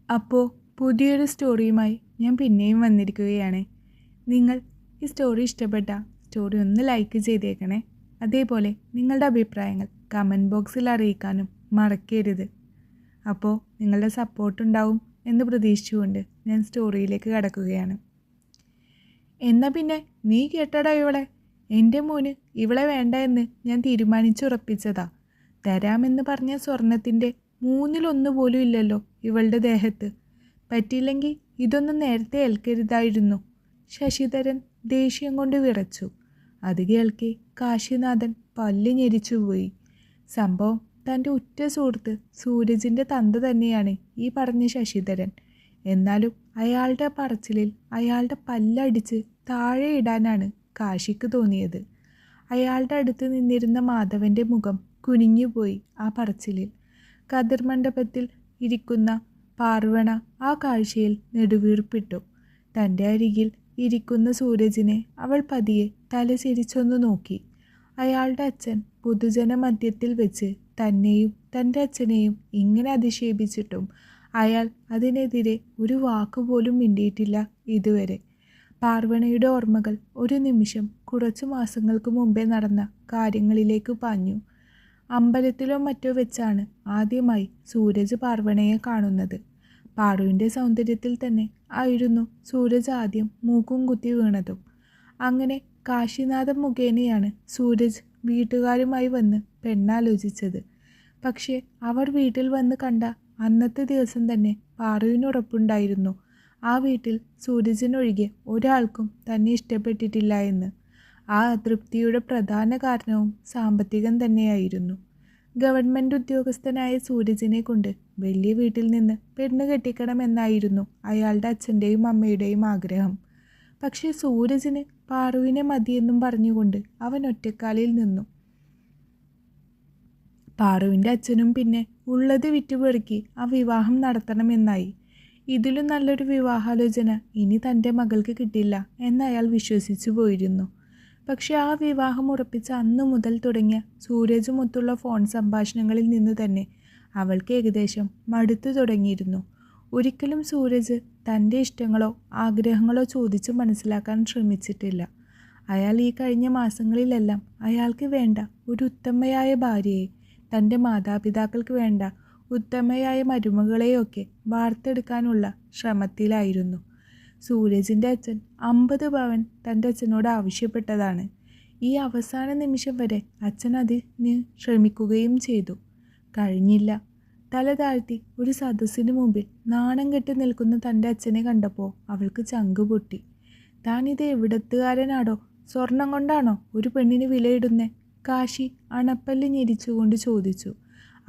അപ്പോൾ പുതിയൊരു സ്റ്റോറിയുമായി ഞാൻ പിന്നെയും വന്നിരിക്കുകയാണ്. നിങ്ങൾ ഈ സ്റ്റോറി ഇഷ്ടപ്പെട്ട സ്റ്റോറി ഒന്ന് ലൈക്ക് ചെയ്തേക്കണേ. അതേപോലെ നിങ്ങളുടെ അഭിപ്രായങ്ങൾ കമൻറ്റ് ബോക്സിൽ അറിയിക്കാനും മറക്കരുത്. അപ്പോൾ നിങ്ങളുടെ സപ്പോർട്ടുണ്ടാവും എന്ന് പ്രതീക്ഷിച്ചുകൊണ്ട് ഞാൻ സ്റ്റോറിയിലേക്ക് കടക്കുകയാണ്. എന്നാൽ പിന്നെ നീ കേട്ടടാ ഇവളെ, എൻ്റെ മോന് ഇവളെ വേണ്ട എന്ന് ഞാൻ തീരുമാനിച്ചുറപ്പിച്ചതാ. തരാമെന്ന് പറഞ്ഞ സ്വർണത്തിൻ്റെ 1/3 പോലും ഇല്ലല്ലോ ഇവളുടെ ദേഹത്ത്. പറ്റിയില്ലെങ്കിൽ ഇതൊന്നും നേരത്തെ ഏൽക്കരുതായിരുന്നു. ശശിധരൻ ദേഷ്യം കൊണ്ട് വിറച്ചു. അത് കേൾക്കെ കാശിനാഥൻ പല്ല് ഞെരിച്ചുപോയി. സംഭവം തൻ്റെ ഉറ്റ സുഹൃത്ത് സൂരജിൻ്റെ തന്ത തന്നെയാണ് ഈ പറഞ്ഞ ശശിധരൻ. എന്നാലും അയാളുടെ പറച്ചിലിൽ അയാളുടെ പല്ലടിച്ച് താഴെ ഇടാനാണ് കാശിക്ക് തോന്നിയത്. അയാളുടെ അടുത്ത് നിന്നിരുന്ന മാധവൻ്റെ മുഖം കുനിഞ്ഞുപോയി ആ പറച്ചിലിൽ. കതിർ മണ്ഡപത്തിൽ ഇരിക്കുന്ന പാർവണ ആ കാഴ്ചയിൽ നെടുവീർപ്പിട്ടു. തൻ്റെ അരികിൽ ഇരിക്കുന്ന സൂരജിനെ അവൾ പതിയെ തല ചിരിച്ചൊന്നു നോക്കി. അയാളുടെ അച്ഛൻ പൊതുജന മധ്യത്തിൽ വെച്ച് തന്നെയും തൻ്റെ അച്ഛനെയും ഇങ്ങനെ അധിക്ഷേപിച്ചിട്ടും അയാൾ അതിനെതിരെ ഒരു വാക്കുപോലും മിണ്ടിയിട്ടില്ല ഇതുവരെ. പാർവണയുടെ ഓർമ്മകൾ ഒരു നിമിഷം കുറച്ചു മാസങ്ങൾക്ക് മുമ്പേ നടന്ന കാര്യങ്ങളിലേക്ക് പാഞ്ഞു. അമ്പലത്തിലോ മറ്റോ വെച്ചാണ് ആദ്യമായി സൂരജ് പാർവണയെ കാണുന്നത്. പാറുവിൻ്റെ സൗന്ദര്യത്തിൽ തന്നെ ആയിരുന്നു സൂരജ് ആദ്യം മൂക്കും കുത്തി വീണതും. അങ്ങനെ കാശിനാഥൻ മുഖേനയാണ് സൂരജ് വീട്ടുകാരുമായി വന്ന് പെണ്ണാലോചിച്ചത്. പക്ഷേ അവർ വീട്ടിൽ വന്ന് കണ്ട അന്നത്തെ ദിവസം തന്നെ പാറുവിനുറപ്പുണ്ടായിരുന്നു ആ വീട്ടിൽ സൂരജിനൊഴികെ ഒരാൾക്കും തന്നെ ഇഷ്ടപ്പെട്ടിട്ടില്ല എന്ന്. ആ അതൃപ്തിയുടെ പ്രധാന കാരണവും സാമ്പത്തികം തന്നെയായിരുന്നു. ഗവൺമെൻറ് ഉദ്യോഗസ്ഥനായ സൂരജിനെ കൊണ്ട് വലിയ വീട്ടിൽ നിന്ന് പെണ്ണ് കെട്ടിക്കണമെന്നായിരുന്നു അയാളുടെ അച്ഛൻ്റെയും അമ്മയുടെയും ആഗ്രഹം. പക്ഷേ സൂരജിന് പാറുവിനെ മതിയെന്നും പറഞ്ഞുകൊണ്ട് അവൻ ഒറ്റക്കാലിൽ നിന്നു. പാറുവിൻ്റെ അച്ഛനും പിന്നെ ഉള്ളത് വിറ്റുപെറുക്കി ആ വിവാഹം നടത്തണമെന്നായി. ഇതിലും നല്ലൊരു വിവാഹാലോചന ഇനി തൻ്റെ മകൾക്ക് കിട്ടില്ല എന്നയാൾ വിശ്വസിച്ചു പോയിരുന്നു. പക്ഷെ ആ വിവാഹം ഉറപ്പിച്ച അന്നു മുതൽ തുടങ്ങിയ സൂരജുമൊത്തുള്ള ഫോൺ സംഭാഷണങ്ങളിൽ നിന്ന് തന്നെ അവൾക്ക് ഏകദേശം മടുത്തു തുടങ്ങിയിരുന്നു. ഒരിക്കലും സൂരജ് തൻ്റെ ഇഷ്ടങ്ങളോ ആഗ്രഹങ്ങളോ ചോദിച്ച് മനസ്സിലാക്കാൻ ശ്രമിച്ചിട്ടില്ല. അയാൾ ഈ കഴിഞ്ഞ മാസങ്ങളിലെല്ലാം അയാൾക്ക് വേണ്ട ഒരു ഉത്തമയായ ഭാര്യയെ, തൻ്റെ മാതാപിതാക്കൾക്ക് വേണ്ട ഉത്തമയായ മരുമകളെയൊക്കെ വാർത്തെടുക്കാനുള്ള ശ്രമത്തിലായിരുന്നു. സൂരജിൻ്റെ അച്ഛൻ 50 പവൻ തൻ്റെ അച്ഛനോട് ആവശ്യപ്പെട്ടതാണ്. ഈ അവസാന നിമിഷം വരെ അച്ഛൻ അതിന് ശ്രമിക്കുകയും ചെയ്തു. കഴിഞ്ഞില്ല. തല താഴ്ത്തി ഒരു സദസ്സിന് മുമ്പിൽ നാണം കെട്ടി നിൽക്കുന്ന തൻ്റെ അച്ഛനെ കണ്ടപ്പോൾ അവൾക്ക് ചങ്ക് പൊട്ടി. താനിത് എവിടത്തുകാരനാടോ? സ്വർണം കൊണ്ടാണോ ഒരു പെണ്ണിന് വിലയിടുന്നേ? കാശി അണപ്പല്ല് ഞെരിച്ചുകൊണ്ട് ചോദിച്ചു.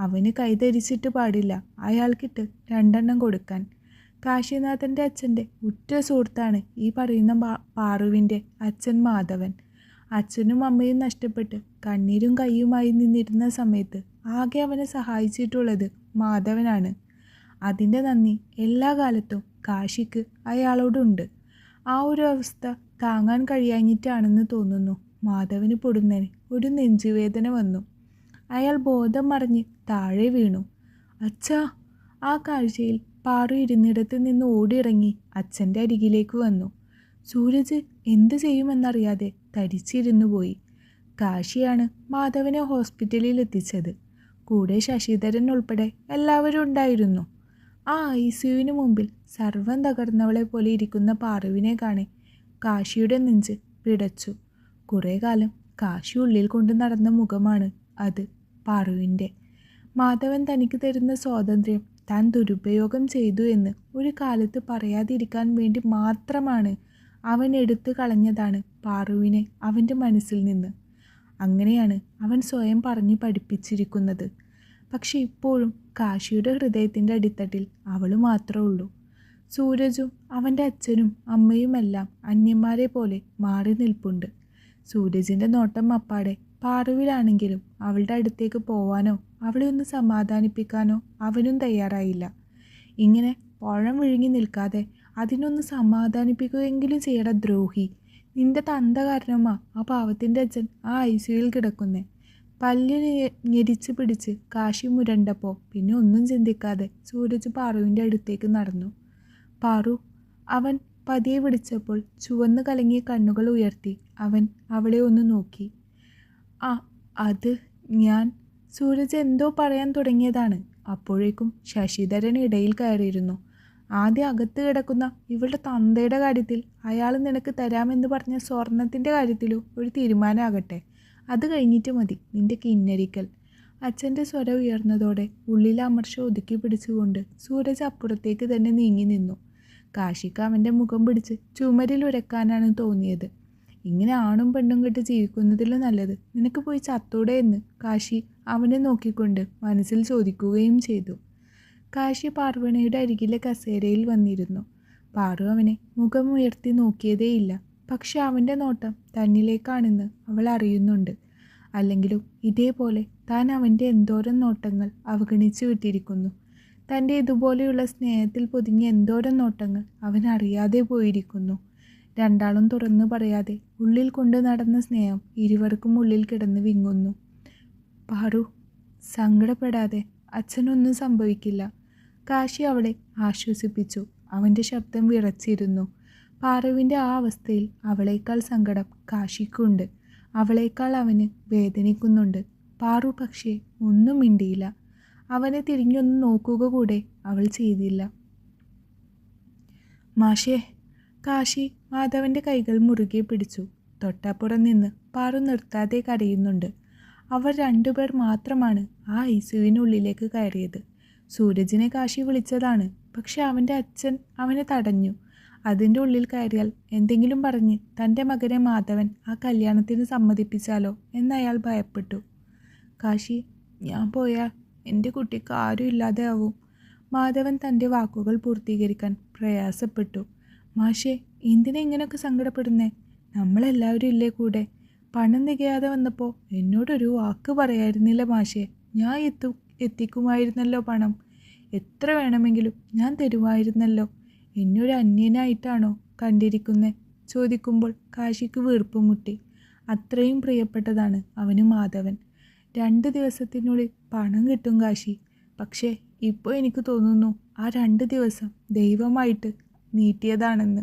അവന് കൈധരിച്ചിട്ട് പാടില്ല അയാൾക്കിട്ട് 2 എണ്ണം കൊടുക്കാൻ. കാശിനാഥൻ്റെ അച്ഛൻ്റെ ഉറ്റ സുഹൃത്താണ് ഈ പറയുന്ന പാറുവിൻ്റെ അച്ഛൻ മാധവൻ. അച്ഛനും അമ്മയും നഷ്ടപ്പെട്ട് കണ്ണീരും കയ്യുമായി നിന്നിരുന്ന സമയത്ത് ആകെ അവനെ സഹായിച്ചിട്ടുള്ളത് മാധവനാണ്. അതിൻ്റെ നന്ദി എല്ലാ കാലത്തും കാശിക്ക് അയാളോടുണ്ട്. ആ ഒരു അവസ്ഥ താങ്ങാൻ കഴിയാഞ്ഞിട്ടാണെന്ന് തോന്നുന്നു മാധവന് പൊടുന്നതിന് ഒരു നെഞ്ചുവേദന വന്നു. അയാൾ ബോധം മറിഞ്ഞ് താഴെ വീണു. അച്ഛാ! ആ കാഴ്ചയിൽ പാറു ഇരുന്നിടത്ത് നിന്ന് ഓടിയിറങ്ങി അച്ഛൻ്റെ അരികിലേക്ക് വന്നു. സൂരജ് എന്തു ചെയ്യുമെന്നറിയാതെ തരിച്ചിരുന്നു പോയി. കാശിയാണ് മാധവനെ ഹോസ്പിറ്റലിൽ എത്തിച്ചത്. കൂടെ ശശിധരൻ ഉൾപ്പെടെ എല്ലാവരും ഉണ്ടായിരുന്നു. ആ ICUവിന് മുമ്പിൽ സർവം തകർന്നവളെ പോലെ ഇരിക്കുന്ന പാറുവിനെ കാണെ കാശിയുടെ നെഞ്ച് പിടച്ചു. കുറേ കാലം കാശി ഉള്ളിൽ കൊണ്ട് നടന്ന മുഖമാണ് അത് പാറുവിൻ്റെ. മാധവൻ തനിക്ക് തരുന്ന സ്വാതന്ത്ര്യം താൻ ദുരുപയോഗം ചെയ്തു എന്ന് ഒരു കാലത്ത് പറയാതിരിക്കാൻ വേണ്ടി മാത്രമാണ് അവൻ എടുത്തു കളഞ്ഞതാണ് പാറുവിനെ അവൻ്റെ മനസ്സിൽ നിന്ന്. അങ്ങനെയാണ് അവൻ സ്വയം പറഞ്ഞ് പഠിപ്പിച്ചിരിക്കുന്നത്. പക്ഷെ ഇപ്പോഴും കാശിയുടെ ഹൃദയത്തിൻ്റെ അടിത്തട്ടിൽ അവൾ മാത്രമേ ഉള്ളൂ. സൂരജും അവൻ്റെ അച്ഛനും അമ്മയുമെല്ലാം അന്യന്മാരെ പോലെ മാറി നിൽപ്പുണ്ട്. സൂരജിൻ്റെ നോട്ടം അപ്പാടെ പാറുവിലാണെങ്കിലും അവളുടെ അടുത്തേക്ക് പോവാനോ അവളെ ഒന്ന് സമാധാനിപ്പിക്കാനോ അവനും തയ്യാറായില്ല. ഇങ്ങനെ പഴം വിഴുങ്ങി നിൽക്കാതെ അതിനൊന്ന് സമാധാനിപ്പിക്കുകയെങ്കിലും ചെയ്യട ദ്രോഹി. നിന്റെ തന്ത കാരണമാ ആ പാവത്തിൻ്റെ അച്ഛൻ ആ ICUവിൽ കിടക്കുന്നേ. പല്ല് ഞെരിച്ച് പിടിച്ച് കാശി മുരണ്ടപ്പോൾ പിന്നെ ഒന്നും ചിന്തിക്കാതെ സൂരജ് പാറുവിൻ്റെ അടുത്തേക്ക് നടന്നു. പാറു, അവൻ പതിയെ വിളിച്ചപ്പോൾ ചുവന്ന് കലങ്ങിയ കണ്ണുകൾ ഉയർത്തി അവൻ അവളെ ഒന്ന് നോക്കി. അത് ഞാൻ സൂരജ് എന്തോ പറയാൻ തുടങ്ങിയതാണ്. അപ്പോഴേക്കും ശശിധരൻ ഇടയിൽ കയറിയിരുന്നു. ആദ്യം അകത്ത് കിടക്കുന്ന ഇവളുടെ തന്തയുടെ കാര്യത്തിൽ അയാൾ നിനക്ക് തരാമെന്ന് പറഞ്ഞ സ്വർണത്തിൻ്റെ കാര്യത്തിലും ഒരു തീരുമാനമാകട്ടെ. അത് കഴിഞ്ഞിട്ട് മതി നിന്റെ കിന്നരിക്കൽ. അച്ഛൻ്റെ സ്വരം ഉയർന്നതോടെ ഉള്ളിലെ അമർഷ ഒതുക്കി പിടിച്ചുകൊണ്ട് സൂരജ് അപ്പുറത്തേക്ക് തന്നെ നീങ്ങി നിന്നു. കാശിക്ക് അവൻ്റെ മുഖം പിടിച്ച് ചുമരിൽ ഉരക്കാനാണ് തോന്നിയത്. ഇങ്ങനെ ആണും പെണ്ണും കെട്ട് ജീവിക്കുന്നതിലും നല്ലത് നിനക്ക് പോയി ചത്തൂടെ എന്ന് കാശി അവനെ നോക്കിക്കൊണ്ട് മനസ്സിൽ ചോദിക്കുകയും ചെയ്തു. കാശി പാർവണിയുടെ അരികിലെ കസേരയിൽ വന്നിരുന്നു. പാറു അവനെ മുഖമുയർത്തി നോക്കിയതേയില്ല. പക്ഷെ അവൻ്റെ നോട്ടം തന്നിലേക്കാണെന്ന് അവൾ അറിയുന്നുണ്ട്. അല്ലെങ്കിലും ഇതേപോലെ താൻ അവൻ്റെ എന്തോരം നോട്ടങ്ങൾ അവഗണിച്ചു വിട്ടിരിക്കുന്നു. തൻ്റെ ഇതുപോലെയുള്ള സ്നേഹത്തിൽ പൊതിഞ്ഞ എന്തോരം നോട്ടങ്ങൾ അവൻ അറിയാതെ പോയിരിക്കുന്നു. രണ്ടാളും തുറന്നു പറയാതെ ഉള്ളിൽ കൊണ്ട് നടന്ന സ്നേഹം ഇരുവർക്കും ഉള്ളിൽ കിടന്ന് വിങ്ങുന്നു. പാറു, സങ്കടപ്പെടാതെ, അച്ഛനൊന്നും സംഭവിക്കില്ല. കാശി അവളെ ആശ്വസിപ്പിച്ചു. അവൻ്റെ ശബ്ദം വിറച്ചിരുന്നു. പാറുവിൻ്റെ ആ അവസ്ഥയിൽ അവളേക്കാൾ സങ്കടം കാശിക്കുണ്ട്. അവളേക്കാൾ അവന് വേദനിക്കുന്നുണ്ട്. പാറു പക്ഷേ ഒന്നും മിണ്ടിയില്ല. അവനെ തിരിഞ്ഞൊന്ന് നോക്കുക കൂടെ അവൾ ചെയ്തില്ല. മാഷേ, കാശി മാധവൻ്റെ കൈകൾ മുറുകെ പിടിച്ചു. തൊട്ടപ്പുറം നിന്ന് പാറു നിർത്താതെ കരയുന്നുണ്ട്. അവർ രണ്ടുപേർ മാത്രമാണ് ആ ഐസിയുവിനുള്ളിലേക്ക് കയറിയത്. സൂരജിനെ കാശി വിളിച്ചതാണ്. പക്ഷെ അവൻ്റെ അച്ഛൻ അവനെ തടഞ്ഞു. അതിൻ്റെ ഉള്ളിൽ കയറിയാൽ എന്തെങ്കിലും പറഞ്ഞ് തൻ്റെ മകനെ മാധവൻ ആ കല്യാണത്തിന് സമ്മതിപ്പിച്ചാലോ എന്നയാൾ ഭയപ്പെട്ടു. കാശി, ഞാൻ പോയാൽ എൻ്റെ കുട്ടിക്ക് ആരും ഇല്ലാതെ ആവും. മാധവൻ തൻ്റെ വാക്കുകൾ പൂർത്തീകരിക്കാൻ പ്രയാസപ്പെട്ടു. മാഷേ, എന്തിനാ ഇങ്ങനെയൊക്കെ സങ്കടപ്പെടുന്നേ? നമ്മളെല്ലാവരും ഇല്ലേ കൂടെ? പണം തികയാതെ വന്നപ്പോൾ എന്നോടൊരു വാക്ക് പറയായിരുന്നില്ല മാഷേ? ഞാൻ എത്തിക്കുമായിരുന്നല്ലോ പണം. എത്ര വേണമെങ്കിലും ഞാൻ തരുമായിരുന്നല്ലോ. എന്നൊരു അന്യനായിട്ടാണോ കണ്ടിരിക്കുന്നേ? ചോദിക്കുമ്പോൾ കാശിക്ക് വീർപ്പ് മുട്ടി. അത്രയും പ്രിയപ്പെട്ടതാണ് അവന് മാധവൻ. 2 ദിവസത്തിനുള്ളിൽ പണം കിട്ടും കാശി. പക്ഷേ ഇപ്പോൾ എനിക്ക് തോന്നുന്നു ആ 2 ദിവസം ദൈവമായിട്ട് നീട്ടിയതാണെന്ന്.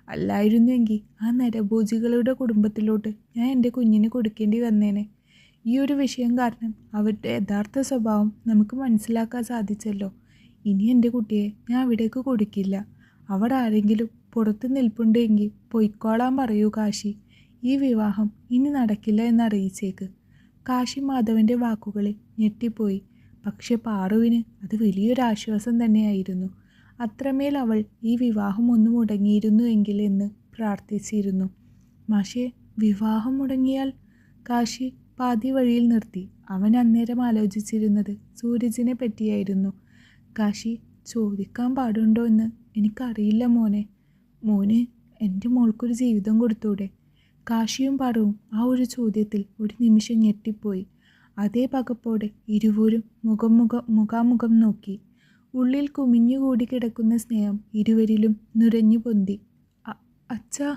അല്ലായിരുന്നെങ്കിൽ ആ നരഭോജികളുടെ കുടുംബത്തിലോട്ട് ഞാൻ എൻ്റെ കുഞ്ഞിനെ കൊടുക്കേണ്ടി വന്നേനെ. ഈ ഒരു വിഷയം കാരണം അവരുടെ യഥാർത്ഥ സ്വഭാവം നമുക്ക് മനസ്സിലാക്കാൻ സാധിച്ചല്ലോ. ഇനി എൻ്റെ കുട്ടിയെ ഞാൻ അവിടേക്ക് കൊടുക്കില്ല. അവിടെ ആരെങ്കിലും പുറത്ത് നിൽപ്പുണ്ടെങ്കിൽ പൊയ്ക്കോളാൻ പറയൂ കാശി. ഈ വിവാഹം ഇനി നടക്കില്ല എന്നറിയിച്ചേക്ക്. കാശി മാധവൻ്റെ വാക്കുകളിൽ ഞെട്ടിപ്പോയി. പക്ഷെ പാറുവിന് അത് വലിയൊരാശ്വാസം തന്നെയായിരുന്നു. അത്രമേൽ അവൾ ഈ വിവാഹം ഒന്ന് മുടങ്ങിയിരുന്നു എങ്കിൽ എന്ന് പ്രാർത്ഥിച്ചിരുന്നു. മാഷേ, വിവാഹം മുടങ്ങിയാൽ? കാശി പാതി വഴിയിൽ നിർത്തി. അവൻ അന്നേരം ആലോചിച്ചിരുന്നത് സൂരജിനെ പറ്റിയായിരുന്നു. കാശി, ചോദിക്കാൻ പാടുണ്ടോ എന്ന് എനിക്കറിയില്ല മോനെ. മോന് എൻ്റെ മോൾക്കൊരു ജീവിതം കൊടുത്തൂടെ? കാശിയും പാറുവും ആ ഒരു ചോദ്യത്തിൽ ഒരു നിമിഷം ഞെട്ടിപ്പോയി. അതേ പകപ്പോടെ ഇരുവരും മുഖാമുഖം നോക്കി. ഉള്ളിൽ കുമിഞ്ഞുകൂടി കിടക്കുന്ന സ്നേഹം ഇരുവരിലും നുരഞ്ഞു പൊന്തി. അച്ഛാ,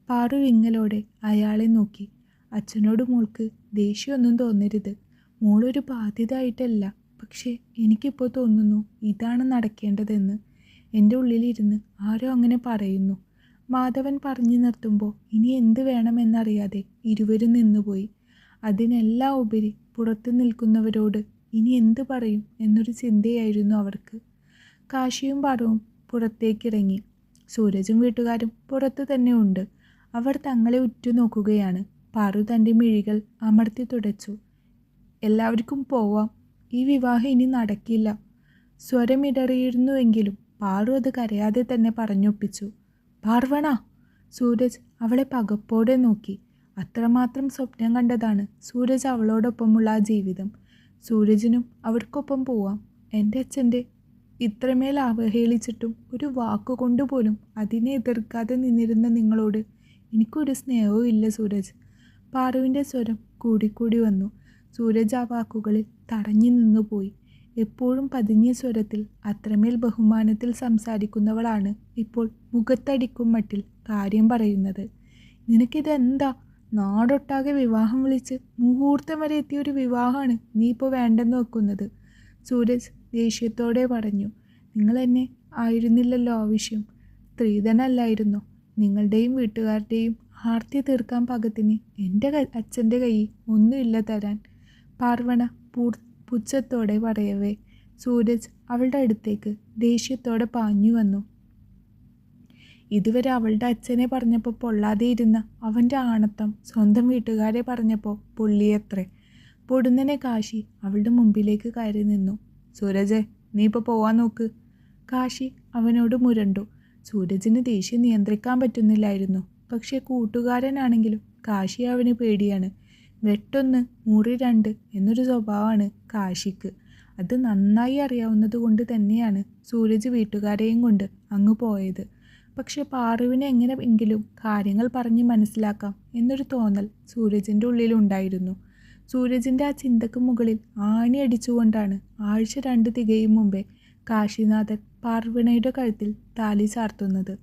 പാറു വിങ്ങലോടെ അയാളെ നോക്കി. അച്ഛനോട് മോൾക്ക് ദേഷ്യമൊന്നും തോന്നരുത്. മോളൊരു ബാധ്യത ആയിട്ടല്ല. പക്ഷേ എനിക്കിപ്പോൾ തോന്നുന്നു ഇതാണ് നടക്കേണ്ടതെന്ന്. എൻ്റെ ഉള്ളിലിരുന്ന് ആരോ അങ്ങനെ പറയുന്നു. മാധവൻ പറഞ്ഞു നിർത്തുമ്പോൾ ഇനി എന്ത് വേണമെന്നറിയാതെ ഇരുവരും നിന്നുപോയി. അതിനെല്ലാം ഉപരി പുറത്തു നിൽക്കുന്നവരോട് ഇനി എന്ത് പറയും എന്നൊരു ചിന്തയായിരുന്നു അവർക്ക്. കാശിയും പാറുവും പുറത്തേക്കിറങ്ങി. സൂരജും വീട്ടുകാരും പുറത്തു തന്നെ ഉണ്ട്. അവർ തങ്ങളെ ഉറ്റുനോക്കുകയാണ്. പാറു തൻ്റെ മിഴികൾ അമർത്തി തുടച്ചു. എല്ലാവർക്കും പോവാം. ഈ വിവാഹം ഇനി നടക്കില്ല. സ്വരമിടറിയിരുന്നുവെങ്കിലും പാറു അത് കരയാതെ തന്നെ പറഞ്ഞൊപ്പിച്ചു. പാർവണ! സൂരജ് അവളെ പകപ്പോടെ നോക്കി. അത്രമാത്രം സ്വപ്നം കണ്ടതാണ് സൂരജ് അവളോടൊപ്പമുള്ള ആ ജീവിതം. സൂരജിനും അവർക്കൊപ്പം പോവാം. എൻ്റെ അച്ഛൻ്റെ ഇത്രമേൽ അവഹേളിച്ചിട്ടും ഒരു വാക്കുകൊണ്ടുപോലും അതിനെ എതിർക്കാതെ നിന്നിരുന്ന നിങ്ങളോട് എനിക്കൊരു സ്നേഹവും ഇല്ല സൂരജ്. പാറുവിൻ്റെ സ്വരം കൂടിക്കൂടി വന്നു. സൂരജ് ആ വാക്കുകളിൽ തടഞ്ഞു നിന്നുപോയി. എപ്പോഴും പതിഞ്ഞ സ്വരത്തിൽ അത്രമേൽ ബഹുമാനത്തിൽ സംസാരിക്കുന്നവളാണ് ഇപ്പോൾ മുഖത്തടിക്കും മട്ടിൽ കാര്യം പറയുന്നത്. നിനക്കിതെന്താ? നാടൊട്ടാകെ വിവാഹം വിളിച്ച് മുഹൂർത്തം വരെ എത്തിയ ഒരു വിവാഹമാണ് നീ ഇപ്പോൾ വേണ്ടെന്ന് വെക്കുന്നത്. സൂരജ് ദേഷ്യത്തോടെ പറഞ്ഞു. നിങ്ങൾ എന്നെ ആയിരുന്നില്ലല്ലോ ആവശ്യം. സ്ത്രീധനല്ലായിരുന്നോ? നിങ്ങളുടെയും വീട്ടുകാരുടെയും ആർത്തി തീർക്കാൻ പാകത്തിന് എൻ്റെ അച്ഛൻ്റെ കയ്യിൽ ഒന്നുമില്ല തരാൻ. പാർവണ പുച്ഛത്തോടെ പറയവേ സൂരജ് അവളുടെ അടുത്തേക്ക് ദേഷ്യത്തോടെ പാഞ്ഞു വന്നു. ഇതുവരെ അവളുടെ അച്ഛനെ പറഞ്ഞപ്പോൾ പൊള്ളാതെ ഇരുന്ന അവൻ്റെ ആണത്തം സ്വന്തം വീട്ടുകാരെ പറഞ്ഞപ്പോൾ പൊള്ളിയത്രേ. പൊടുന്നനെ കാശി അവളുടെ മുമ്പിലേക്ക് കയറി നിന്നു. സൂരജെ, നീ ഇപ്പോൾ പോവാൻ നോക്ക്. കാശി അവനോട് മുരണ്ടു. സൂരജിന് ദേഷ്യം നിയന്ത്രിക്കാൻ പറ്റുന്നില്ലായിരുന്നു. പക്ഷേ കൂട്ടുകാരനാണെങ്കിലും കാശി അവന് പേടിയാണ്. വെട്ടൊന്ന് മുറി രണ്ട് എന്നൊരു സ്വഭാവമാണ് കാശിക്ക്. അത് നന്നായി അറിയാവുന്നത് കൊണ്ട് തന്നെയാണ് സൂരജ് വീട്ടുകാരെയും കൊണ്ട് അങ്ങ് പോയത്. പക്ഷെ പാറുവിനെ എങ്ങനെയെങ്കിലും കാര്യങ്ങൾ പറഞ്ഞ് മനസ്സിലാക്കാം എന്നൊരു തോന്നൽ സൂരജിൻ്റെ ഉള്ളിലുണ്ടായിരുന്നു. സൂരജിൻ്റെ ആ ചിന്തക്ക് മുകളിൽ ആണി അടിച്ചുകൊണ്ടാണ് ആഴ്ച 2 തികയും മുമ്പേ കാശിനാഥൻ പാർവണയുടെ കഴുത്തിൽ താലി ചാർത്തുന്നത്.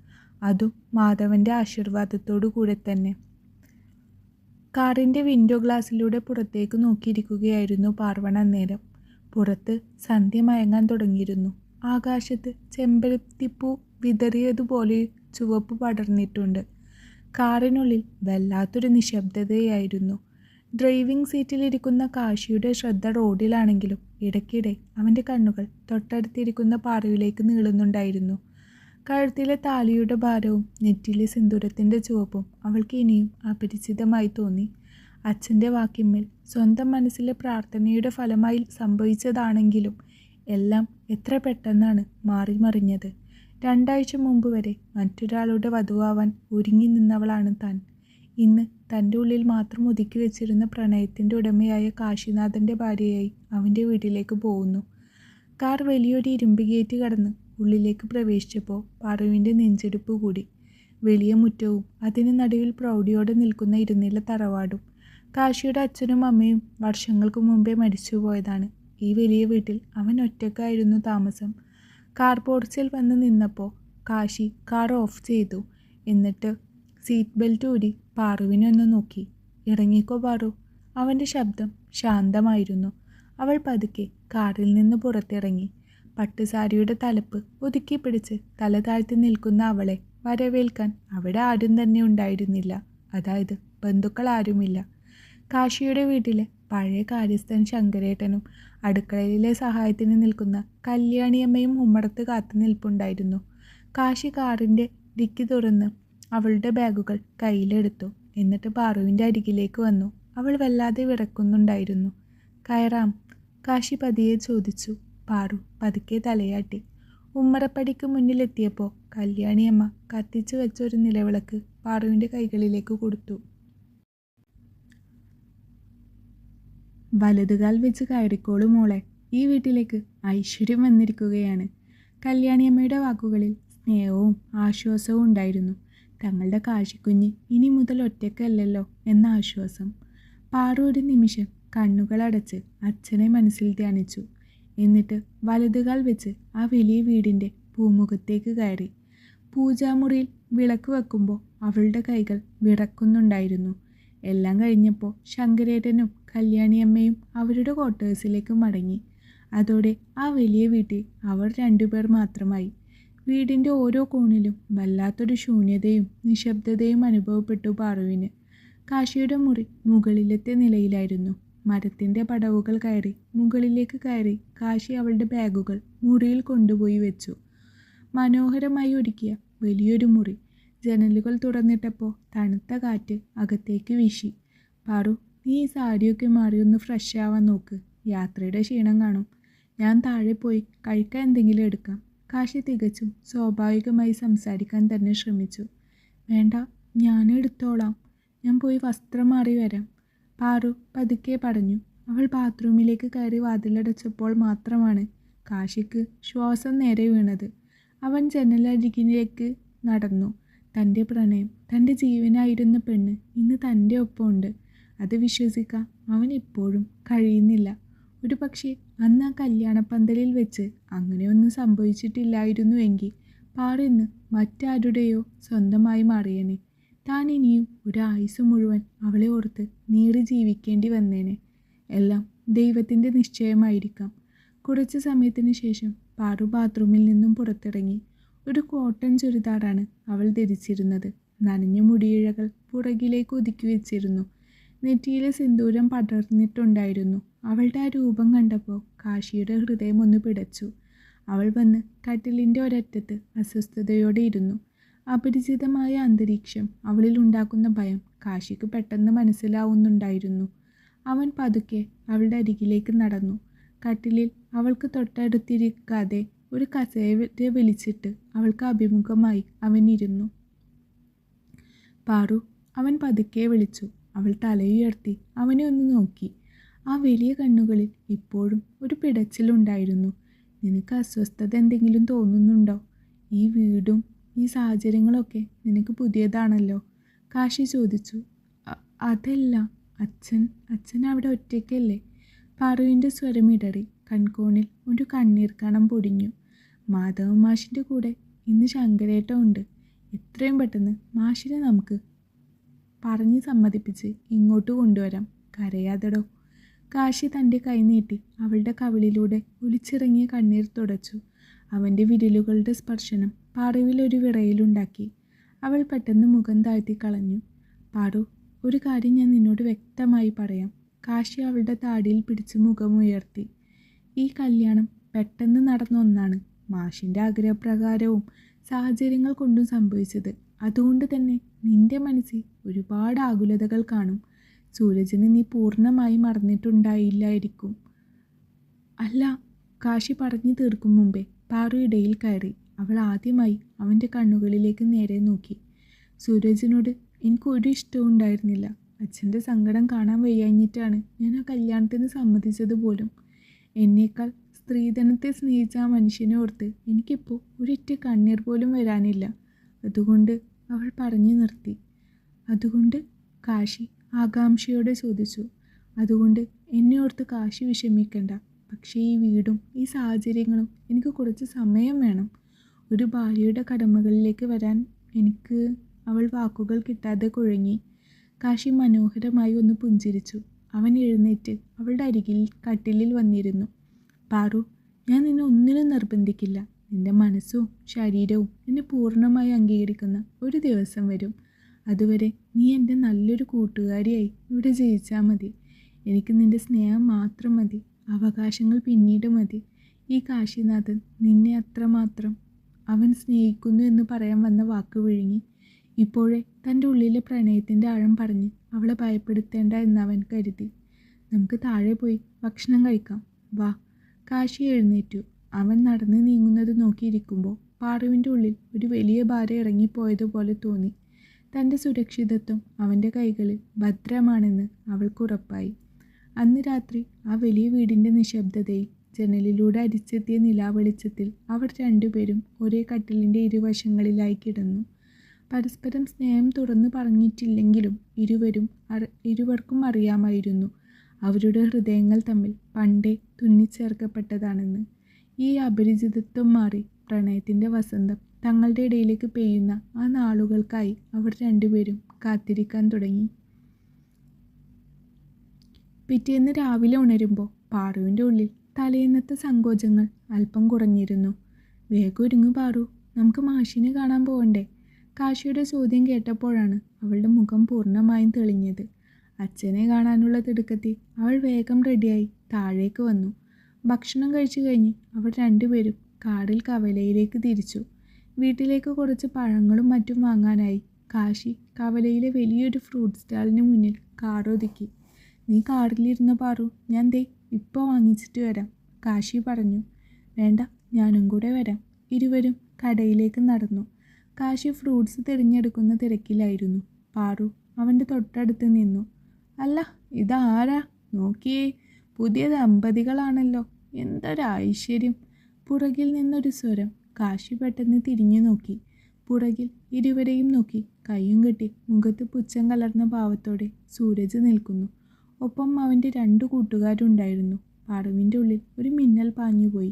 അതും മാധവൻ്റെ ആശീർവാദത്തോടു കൂടെ തന്നെ. കാറിൻ്റെ വിൻഡോ ഗ്ലാസ്സിലൂടെ പുറത്തേക്ക് നോക്കിയിരിക്കുകയായിരുന്നു പാർവണ അന്നേരം. പുറത്ത് സന്ധ്യ മയങ്ങാൻ തുടങ്ങിയിരുന്നു. ആകാശത്ത് ചെമ്പരത്തിപ്പൂ വിതറിയതുപോലെ ചുവപ്പ് പടർന്നിട്ടുണ്ട്. കാറിനുള്ളിൽ വല്ലാത്തൊരു നിശബ്ദതയായിരുന്നു. ഡ്രൈവിംഗ് സീറ്റിലിരിക്കുന്ന കാശിയുടെ ശ്രദ്ധ റോഡിലാണെങ്കിലും ഇടയ്ക്കിടെ അവൻ്റെ കണ്ണുകൾ തൊട്ടടുത്തിരിക്കുന്ന പാറുവിലേക്ക് നീളുന്നുണ്ടായിരുന്നു. കഴുത്തിലെ താലിയുടെ ഭാരവും നെറ്റിയിലെ സിന്ദൂരത്തിൻ്റെ ചുവപ്പും അവൾക്ക് ഇനിയും അപരിചിതമായി തോന്നി. അച്ഛൻ്റെ വാക്കിന്മേൽ സ്വന്തം മനസ്സിലെ പ്രാർത്ഥനയുടെ ഫലമായി സംഭവിച്ചതാണെങ്കിലും എല്ലാം എത്ര പെട്ടെന്നാണ് മാറിമറിഞ്ഞത്. 2 ആഴ്ച മുമ്പ് വരെ മറ്റൊരാളുടെ വധുവാവാൻ ഒരുങ്ങി നിന്നവളാണ് താൻ. ഇന്ന് തൻ്റെ ഉള്ളിൽ മാത്രം ഒതുക്കി വെച്ചിരുന്ന പ്രണയത്തിൻ്റെ ഉടമയായ കാശിനാഥൻ്റെ ഭാര്യയായി അവൻ്റെ വീട്ടിലേക്ക് പോകുന്നു. കാർ വലിയൊരു ഇരുമ്പ് ഗേറ്റ് കടന്ന് ഉള്ളിലേക്ക് പ്രവേശിച്ചപ്പോൾ പാറുവിൻ്റെ നെഞ്ചെടുപ്പ് കൂടി. വലിയ മുറ്റവും അതിന് നടുവിൽ പ്രൗഢിയോടെ നിൽക്കുന്ന ഇരുനില തറവാടും. കാശിയുടെ അച്ഛനും അമ്മയും വർഷങ്ങൾക്ക് മുമ്പേ മരിച്ചുപോയതാണ്. ഈ വലിയ വീട്ടിൽ അവൻ ഒറ്റയ്ക്കായിരുന്നു താമസം. കാർ പോർച്ചിൽ വന്ന് നിന്നപ്പോൾ കാശി കാർ ഓഫ് ചെയ്തു. എന്നിട്ട് സീറ്റ് ബെൽറ്റ് ഊരി പാറുവിനെ ഒന്ന് നോക്കി. ഇറങ്ങിക്കോ പാറു. അവൻ്റെ ശബ്ദം ശാന്തമായിരുന്നു. അവൾ പതുക്കെ കാറിൽ നിന്ന് പുറത്തിറങ്ങി. പട്ടുസാരിയുടെ തലപ്പ് ഒതുക്കി പിടിച്ച് തല താഴ്ത്തി നിൽക്കുന്ന അവളെ വരവേൽക്കാൻ അവിടെ ആരും തന്നെ ഉണ്ടായിരുന്നില്ല. അതായത് ബന്ധുക്കൾ ആരുമില്ല. കാശിയുടെ വീട്ടിലെ പഴയ കാര്യസ്ഥൻ ശങ്കരേട്ടനും അടുക്കളയിലെ സഹായത്തിന് നിൽക്കുന്ന കല്യാണിയമ്മയും ഉമ്മറത്ത് കാത്തു നിൽപ്പുണ്ടായിരുന്നു. കാശി കാറിൻ്റെ ഡിക്കി തുറന്ന് അവളുടെ ബാഗുകൾ കയ്യിലെടുത്തു. എന്നിട്ട് പാറുവിൻ്റെ അരികിലേക്ക് വന്നു. അവൾ വല്ലാതെ വിറക്കുന്നുണ്ടായിരുന്നു. കയറാം? കാശി പതിയെ ചോദിച്ചു. പാറു പതുക്കെ തലയാട്ടി. ഉമ്മറപ്പടിക്ക് മുന്നിലെത്തിയപ്പോൾ കല്യാണിയമ്മ കത്തിച്ചു വെച്ച ഒരു നിലവിളക്ക് പാറുവിൻ്റെ കൈകളിലേക്ക് കൊടുത്തു. വലതുകാൽ വെച്ച് കയറിക്കോളൂ മോളെ, ഈ വീട്ടിലേക്ക് ഐശ്വര്യം വന്നിരിക്കുകയാണ്. കല്യാണിയമ്മയുടെ വാക്കുകളിൽ സ്നേഹവും ആശ്വാസവും ഉണ്ടായിരുന്നു. തങ്ങളുടെ കാശിക്കുഞ്ഞ് ഇനി മുതൽ ഒറ്റയ്ക്കല്ലല്ലോ എന്ന ആശ്വാസം. പാറു ഒരു നിമിഷം കണ്ണുകളടച്ച് അച്ഛനെ മനസ്സിൽ ധ്യാനിച്ചു. എന്നിട്ട് വലതുകാൽ വെച്ച് ആ വലിയ വീടിൻ്റെ പൂമുഖത്തേക്ക് കയറി. പൂജാമുറിയിൽ വിളക്ക് വെക്കുമ്പോൾ അവളുടെ കൈകൾ വിറക്കുന്നുണ്ടായിരുന്നു. എല്ലാം കഴിഞ്ഞപ്പോൾ ശങ്കരേട്ടനും കല്യാണിയമ്മയും അവരുടെ ക്വാർട്ടേഴ്സിലേക്ക് മടങ്ങി. അതോടെ ആ വലിയ വീട്ടിൽ അവർ 2 പേർ മാത്രമായി. വീടിൻ്റെ ഓരോ കോണിലും വല്ലാത്തൊരു ശൂന്യതയും നിശബ്ദതയും അനുഭവപ്പെട്ടു പാറുവിന്. കാശിയുടെ മുറി മുകളിലത്തെ നിലയിലായിരുന്നു. മരത്തിൻ്റെ പടവുകൾ കയറി മുകളിലേക്ക് കയറി കാശി അവളുടെ ബാഗുകൾ മുറിയിൽ കൊണ്ടുപോയി വെച്ചു. മനോഹരമായി ഒരുക്കിയ വലിയൊരു മുറി. ജനലുകൾ തുറന്നിട്ടപ്പോൾ തണുത്ത കാറ്റ് അകത്തേക്ക് വീശി. പാറു, നീ ഈ സാരിയൊക്കെ മാറി ഒന്ന് ഫ്രഷ് ആവാൻ നോക്ക്. യാത്രയുടെ ക്ഷീണം കാണും. ഞാൻ താഴെ പോയി കഴിക്കാൻ എന്തെങ്കിലും എടുക്കാം. കാശി തികച്ചും സ്വാഭാവികമായി സംസാരിക്കാൻ തന്നെ ശ്രമിച്ചു. വേണ്ട, ഞാൻ എടുത്തോളാം. ഞാൻ പോയി വസ്ത്രം മാറി വരാം, പാറു പതുക്കെ പറഞ്ഞു. അവൾ ബാത്റൂമിലേക്ക് കയറി വാതിലടച്ചപ്പോൾ മാത്രമാണ് കാശിക്ക് ശ്വാസം നേരെ വീണത്. അവൻ ജനലരികിലേക്ക് നടന്നു. തൻ്റെ പ്രണയം, തൻ്റെ ജീവനായിരുന്ന പെണ്ണ് ഇന്ന് തൻ്റെ ഒപ്പമുണ്ട്. അത് വിശ്വസിക്കാൻ അവൻ ഇപ്പോഴും കഴിയുന്നില്ല. ഒരു പക്ഷേ അന്ന് ആ കല്യാണപ്പന്തലിൽ വെച്ച് അങ്ങനെയൊന്നും സംഭവിച്ചിട്ടില്ലായിരുന്നുവെങ്കിൽ പാറു ഇന്ന് മറ്റാരുടെയോ സ്വന്തമായി മാറിയനെ. താൻ ഇനിയും ഒരു ആയുസ് മുഴുവൻ അവളെ ഓർത്ത് നീറി ജീവിക്കേണ്ടി വന്നേനെ. എല്ലാം ദൈവത്തിൻ്റെ നിശ്ചയമായിരിക്കാം. കുറച്ച് സമയത്തിന് ശേഷം പാറു ബാത്റൂമിൽ നിന്നും പുറത്തിറങ്ങി. ഒരു കോട്ടൺ ചുരിദാറാണ് അവൾ ധരിച്ചിരുന്നത്. നനഞ്ഞ മുടിയിഴകൾ പുറകിലേക്ക് ഒതുക്കി വെച്ചിരുന്നു. നെറ്റിയിലെ സിന്ദൂരം പടർന്നിട്ടുണ്ടായിരുന്നു. അവളുടെ ആ രൂപം കണ്ടപ്പോൾ കാശിയുടെ ഹൃദയം ഒന്ന് പിടച്ചു. അവൾ വന്ന് കട്ടിലിൻ്റെ ഒരറ്റത്ത് അസ്വസ്ഥതയോടെ ഇരുന്നു. അപരിചിതമായ അന്തരീക്ഷം അവളിൽ ഉണ്ടാക്കുന്ന ഭയം കാശിക്ക് പെട്ടെന്ന് മനസ്സിലാവുന്നുണ്ടായിരുന്നു. അവൻ പതുക്കെ അവളുടെ അരികിലേക്ക് നടന്നു. കട്ടിലിൽ അവൾക്ക് തൊട്ടടുത്തിരിക്കാതെ ഒരു കസേര വലിച്ചിട്ട് അവൾക്ക് അഭിമുഖമായി അവൻ ഇരുന്നു. പാറു, അവൻ പതുക്കെ വിളിച്ചു. അവൾ തലയുയർത്തി അവനെ ഒന്ന് നോക്കി. ആ വലിയ കണ്ണുകളിൽ ഇപ്പോഴും ഒരു പിടച്ചിലുണ്ടായിരുന്നു. നിനക്ക് അസ്വസ്ഥത എന്തെങ്കിലും തോന്നുന്നുണ്ടോ? ഈ വീടും ഈ സാഹചര്യങ്ങളൊക്കെ നിനക്ക് പുതിയതാണല്ലോ, കാശി ചോദിച്ചു. അതല്ല, അച്ഛൻ അവിടെ ഒറ്റയ്ക്കല്ലേ? പാറുവിൻ്റെ സ്വരമിടറി. കൺകോണിൽ ഒരു കണ്ണീർ കണം പൊടിഞ്ഞു. മാധവ മാഷിൻ്റെ കൂടെ ഇന്ന് ശങ്കരേട്ടൻ ഉണ്ട്. എത്രയും പെട്ടെന്ന് മാഷിനെ നമുക്ക് പറഞ്ഞ് സമ്മതിപ്പിച്ച് ഇങ്ങോട്ട് കൊണ്ടുവരാം. കരയാതെടോ. കാശി തൻ്റെ കൈ നീട്ടി അവളുടെ കവിളിലൂടെ ഒലിച്ചിറങ്ങിയ കണ്ണീർ തുടച്ചു. അവൻ്റെ വിരലുകളുടെ സ്പർശനം പാറുവിൽ ഒരു വിറയലുണ്ടാക്കി. അവൾ പെട്ടെന്ന് മുഖം താഴ്ത്തി കളഞ്ഞു. പാറു, ഒരു കാര്യം ഞാൻ നിന്നോട് വ്യക്തമായി പറയാം. കാശി അവളുടെ താടിയിൽ പിടിച്ച് മുഖമുയർത്തി. ഈ കല്യാണം പെട്ടെന്ന് നടന്ന ഒന്നാണ്. മാഷിൻ്റെ ആഗ്രഹപ്രകാരവും സാഹചര്യങ്ങൾ കൊണ്ടും സംഭവിച്ചത്. അതുകൊണ്ട് തന്നെ നിന്റെ മനസ്സിൽ ഒരുപാട് ആകുലതകൾ കാണും. സൂരജിനെ നീ പൂർണ്ണമായി മറന്നിട്ടുണ്ടായില്ലായിരിക്കും. അല്ല, കാശി പറഞ്ഞു തീർക്കും മുമ്പേ പാറു ഇടയിൽ കയറി. അവൾ ആദ്യമായി അവൻ്റെ കണ്ണുകളിലേക്ക് നേരെ നോക്കി. സൂരജിനോട് എനിക്ക് ഒരു ഇഷ്ടവും ഉണ്ടായിരുന്നില്ല. അച്ഛൻ്റെ സങ്കടം കാണാൻ വയ്യാഞ്ഞിട്ടാണ് ഞാൻ ആ കല്യാണത്തിന് സമ്മതിച്ചത് പോലും. എന്നേക്കാൾ സ്ത്രീധനത്തെ സ്നേഹിച്ച ആ മനുഷ്യനെ ഓർത്ത് എനിക്കിപ്പോൾ ഒരിറ്റ കണ്ണീർ പോലും വരാനില്ല. അതുകൊണ്ട് അവൾ പറഞ്ഞു നിർത്തി. അതുകൊണ്ട്? കാശി ആകാംക്ഷയോടെ ചോദിച്ചു. അതുകൊണ്ട് എന്നെ ഓർത്ത് കാശി വിഷമിക്കണ്ട. പക്ഷേ ഈ വീടും ഈ സാഹചര്യങ്ങളും എനിക്ക് കുറച്ച് സമയം വേണം. ഒരു ഭാര്യയുടെ കടമകളിലേക്ക് വരാൻ എനിക്ക്. അവൾ വാക്കുകൾ കിട്ടാതെ കുഴങ്ങി. കാശി മനോഹരമായി ഒന്ന് പുഞ്ചിരിച്ചു. അവൻ എഴുന്നേറ്റ് അവളുടെ അരികിൽ കട്ടിലിൽ വന്നിരുന്നു. പാറു, ഞാൻ നിന്നെ ഒന്നിനും നിർബന്ധിക്കില്ല. നിന്റെ മനസ്സും ശരീരവും എന്നെ പൂർണ്ണമായി അംഗീകരിക്കുന്ന ഒരു ദിവസം വരും. അതുവരെ നീ എൻ്റെ നല്ലൊരു കൂട്ടുകാരിയായി ഇവിടെ ജയിച്ചാൽ മതി. എനിക്ക് നിൻ്റെ സ്നേഹം മാത്രം മതി. അവകാശങ്ങൾ പിന്നീട് മതി. ഈ കാശിനാഥൻ നിന്നെ അത്രമാത്രം അവൻ സ്നേഹിക്കുന്നു എന്ന് പറയാൻ വന്ന വാക്ക് വിഴുങ്ങി. ഇപ്പോഴേ തൻ്റെ ഉള്ളിലെ പ്രണയത്തിൻ്റെ ആഴം പറഞ്ഞ് അവളെ ഭയപ്പെടുത്തേണ്ട എന്നവൻ കരുതി. നമുക്ക് താഴെ പോയി ഭക്ഷണം കഴിക്കാം, വാ. കാശി എഴുന്നേറ്റു. അവൻ നടന്ന് നീങ്ങുന്നത് നോക്കിയിരിക്കുമ്പോൾ പാറുവിൻ്റെ ഉള്ളിൽ ഒരു വലിയ ഭാരം ഇറങ്ങിപ്പോയതുപോലെ തോന്നി. തൻ്റെ സുരക്ഷിതത്വം അവൻ്റെ കൈകളിൽ ഭദ്രമാണെന്ന് അവൾക്കുറപ്പായി. അന്ന് രാത്രി ആ വലിയ വീടിൻ്റെ നിശബ്ദതയിൽ ജനലിലൂടെ അരിച്ചെത്തിയ നിലാവെളിച്ചത്തിൽ അവർ രണ്ടുപേരും ഒരേ കട്ടിലിൻ്റെ ഇരുവശങ്ങളിലായി കിടന്നു. പരസ്പരം സ്നേഹം തുറന്നു പറഞ്ഞിട്ടില്ലെങ്കിലും ഇരുവർക്കും അറിയാമായിരുന്നു അവരുടെ ഹൃദയങ്ങൾ തമ്മിൽ പണ്ടേ തുന്നിച്ചേർക്കപ്പെട്ടതാണെന്ന്. ഈ അപരിചിതത്വം മാറി പ്രണയത്തിൻ്റെ വസന്തം തങ്ങളുടെ ഇടയിലേക്ക് പെയ്യുന്ന ആ നാളുകൾക്കായി അവർ രണ്ടുപേരും കാത്തിരിക്കാൻ തുടങ്ങി. പിറ്റേന്ന് രാവിലെ ഉണരുമ്പോൾ പാറുവിൻ്റെ ഉള്ളിൽ തലേന്നത്തെ സങ്കോചങ്ങൾ അല്പം കുറഞ്ഞിരുന്നു. വേഗം ഒരുങ്ങു പാറു, നമുക്ക് മാഷിനെ കാണാൻ പോകണ്ടേ? കാശിയുടെ ചോദ്യം കേട്ടപ്പോഴാണ് അവളുടെ മുഖം പൂർണ്ണമായും തെളിഞ്ഞത്. അച്ഛനെ കാണാനുള്ള തിടുക്കത്തിൽ അവൾ വേഗം റെഡിയായി താഴേക്ക് വന്നു. ഭക്ഷണം കഴിച്ചു കഴിഞ്ഞ് അവർ രണ്ടുപേരും കാറിൽ കവലയിലേക്ക് തിരിച്ചു. വീട്ടിലേക്ക് കുറച്ച് പഴങ്ങളും മറ്റും വാങ്ങാനായി കാശി കവലയിലെ വലിയൊരു ഫ്രൂട്ട് സ്റ്റാളിന് മുന്നിൽ കാർ ഒതുക്കി. നീ കാറിലിരുന്ന പാറു, ഞാൻ ദേ ഇപ്പോൾ വാങ്ങിച്ചിട്ട് വരാം, കാശി പറഞ്ഞു. വേണ്ട, ഞാനും കൂടെ വരാം. ഇരുവരും കടയിലേക്ക് നടന്നു. കാശി ഫ്രൂട്ട്സ് തിരഞ്ഞെടുക്കുന്ന തിരക്കിലായിരുന്നു. പാറു അവൻ്റെ തൊട്ടടുത്ത് നിന്നു. അല്ല, ഇതാരാ? നോക്കിയേ, പുതിയ ദമ്പതികളാണല്ലോ. എന്തൊരു ഐശ്വര്യം. പുറകിൽ നിന്നൊരു സ്വരം. കാശി പെട്ടെന്ന് തിരിഞ്ഞു നോക്കി. പുറകിൽ ഇരുവരെയും നോക്കി കയ്യും കെട്ടി മുഖത്ത് പുച്ഛം കലർന്ന ഭാവത്തോടെ സൂരജ് നിൽക്കുന്നു. ഒപ്പം അവൻ്റെ 2 കൂട്ടുകാരുണ്ടായിരുന്നു. പാറുവിൻ്റെ ഉള്ളിൽ ഒരു മിന്നൽ പാഞ്ഞുപോയി.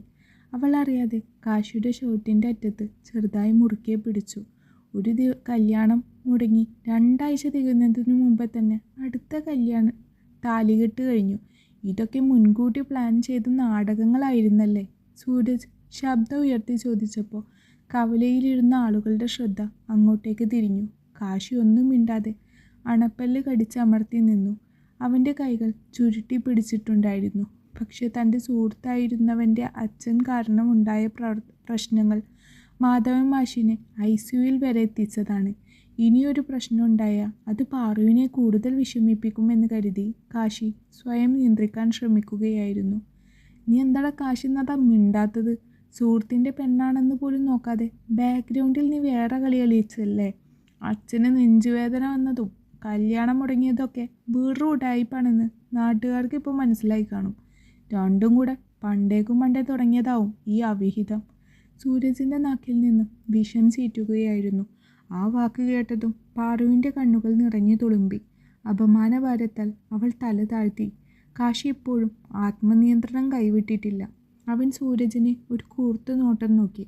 അവൾ അറിയാതെ കാശിയുടെ ഷർട്ടിൻ്റെ അറ്റത്ത് ചെറുതായി മുറുക്കെ പിടിച്ചു. ഒരു കല്യാണം മുടങ്ങി 2 ആഴ്ച തികയുന്നതിന് മുമ്പ് തന്നെ അടുത്ത കല്യാണം താലികെട്ട് കഴിഞ്ഞു. ഇതൊക്കെ മുൻകൂട്ടി പ്ലാൻ ചെയ്ത നാടകങ്ങളായിരുന്നല്ലേ? സൂരജ് ശബ്ദം ഉയർത്തി ചോദിച്ചപ്പോൾ കവലയിലിരുന്ന ആളുകളുടെ ശ്രദ്ധ അങ്ങോട്ടേക്ക് തിരിഞ്ഞു. കാശി ഒന്നും മിണ്ടാതെ അണപ്പല്ല് കടിച്ചമർത്തി നിന്നു. അവൻ്റെ കൈകൾ ചുരുട്ടി പിടിച്ചിട്ടുണ്ടായിരുന്നു. പക്ഷെ തൻ്റെ സുഹൃത്തായിരുന്നവൻ്റെ അച്ഛൻ കാരണം ഉണ്ടായ പ്രശ്നങ്ങൾ മാധവൻ മാഷിനെ ICUവിൽ വരെ എത്തിച്ചതാണ്. ഇനിയൊരു പ്രശ്നം ഉണ്ടായാൽ അത് പാറുവിനെ കൂടുതൽ വിഷമിപ്പിക്കുമെന്ന് കരുതി കാശി സ്വയം നിയന്ത്രിക്കാൻ ശ്രമിക്കുകയായിരുന്നു. നീ എന്താടാ കാശി എന്നതാ മിണ്ടാത്തത്? സുഹൃത്തിൻ്റെ പെണ്ണാണെന്ന് പോലും നോക്കാതെ ബാക്ക്ഗ്രൗണ്ടിൽ നീ വേറെ കളി കളിച്ചല്ലേ? അച്ഛന് നെഞ്ചുവേദന വന്നതും കല്യാണം മുടങ്ങിയതൊക്കെ വെറും ഉടായിപ്പാണെന്ന് നാട്ടുകാർക്ക് ഇപ്പോൾ മനസ്സിലായി കാണും. രണ്ടും കൂടെ പണ്ടേ തുടങ്ങിയതാവും ഈ അവിഹിതം. സൂരജിൻ്റെ നാക്കിൽ നിന്നും വിഷം ചീറ്റുകയായിരുന്നു. ആ വാക്ക് കേട്ടതും പാറുവിൻ്റെ കണ്ണുകൾ നിറഞ്ഞു തുളുമ്പി. അപമാനഭാരത്താൽ അവൾ തല താഴ്ത്തി. കാശി ഇപ്പോഴും ആത്മനിയന്ത്രണം കൈവിട്ടിട്ടില്ല. അവൻ സൂരജിനെ ഒരു കൂർത്ത നോട്ടം നോക്കി.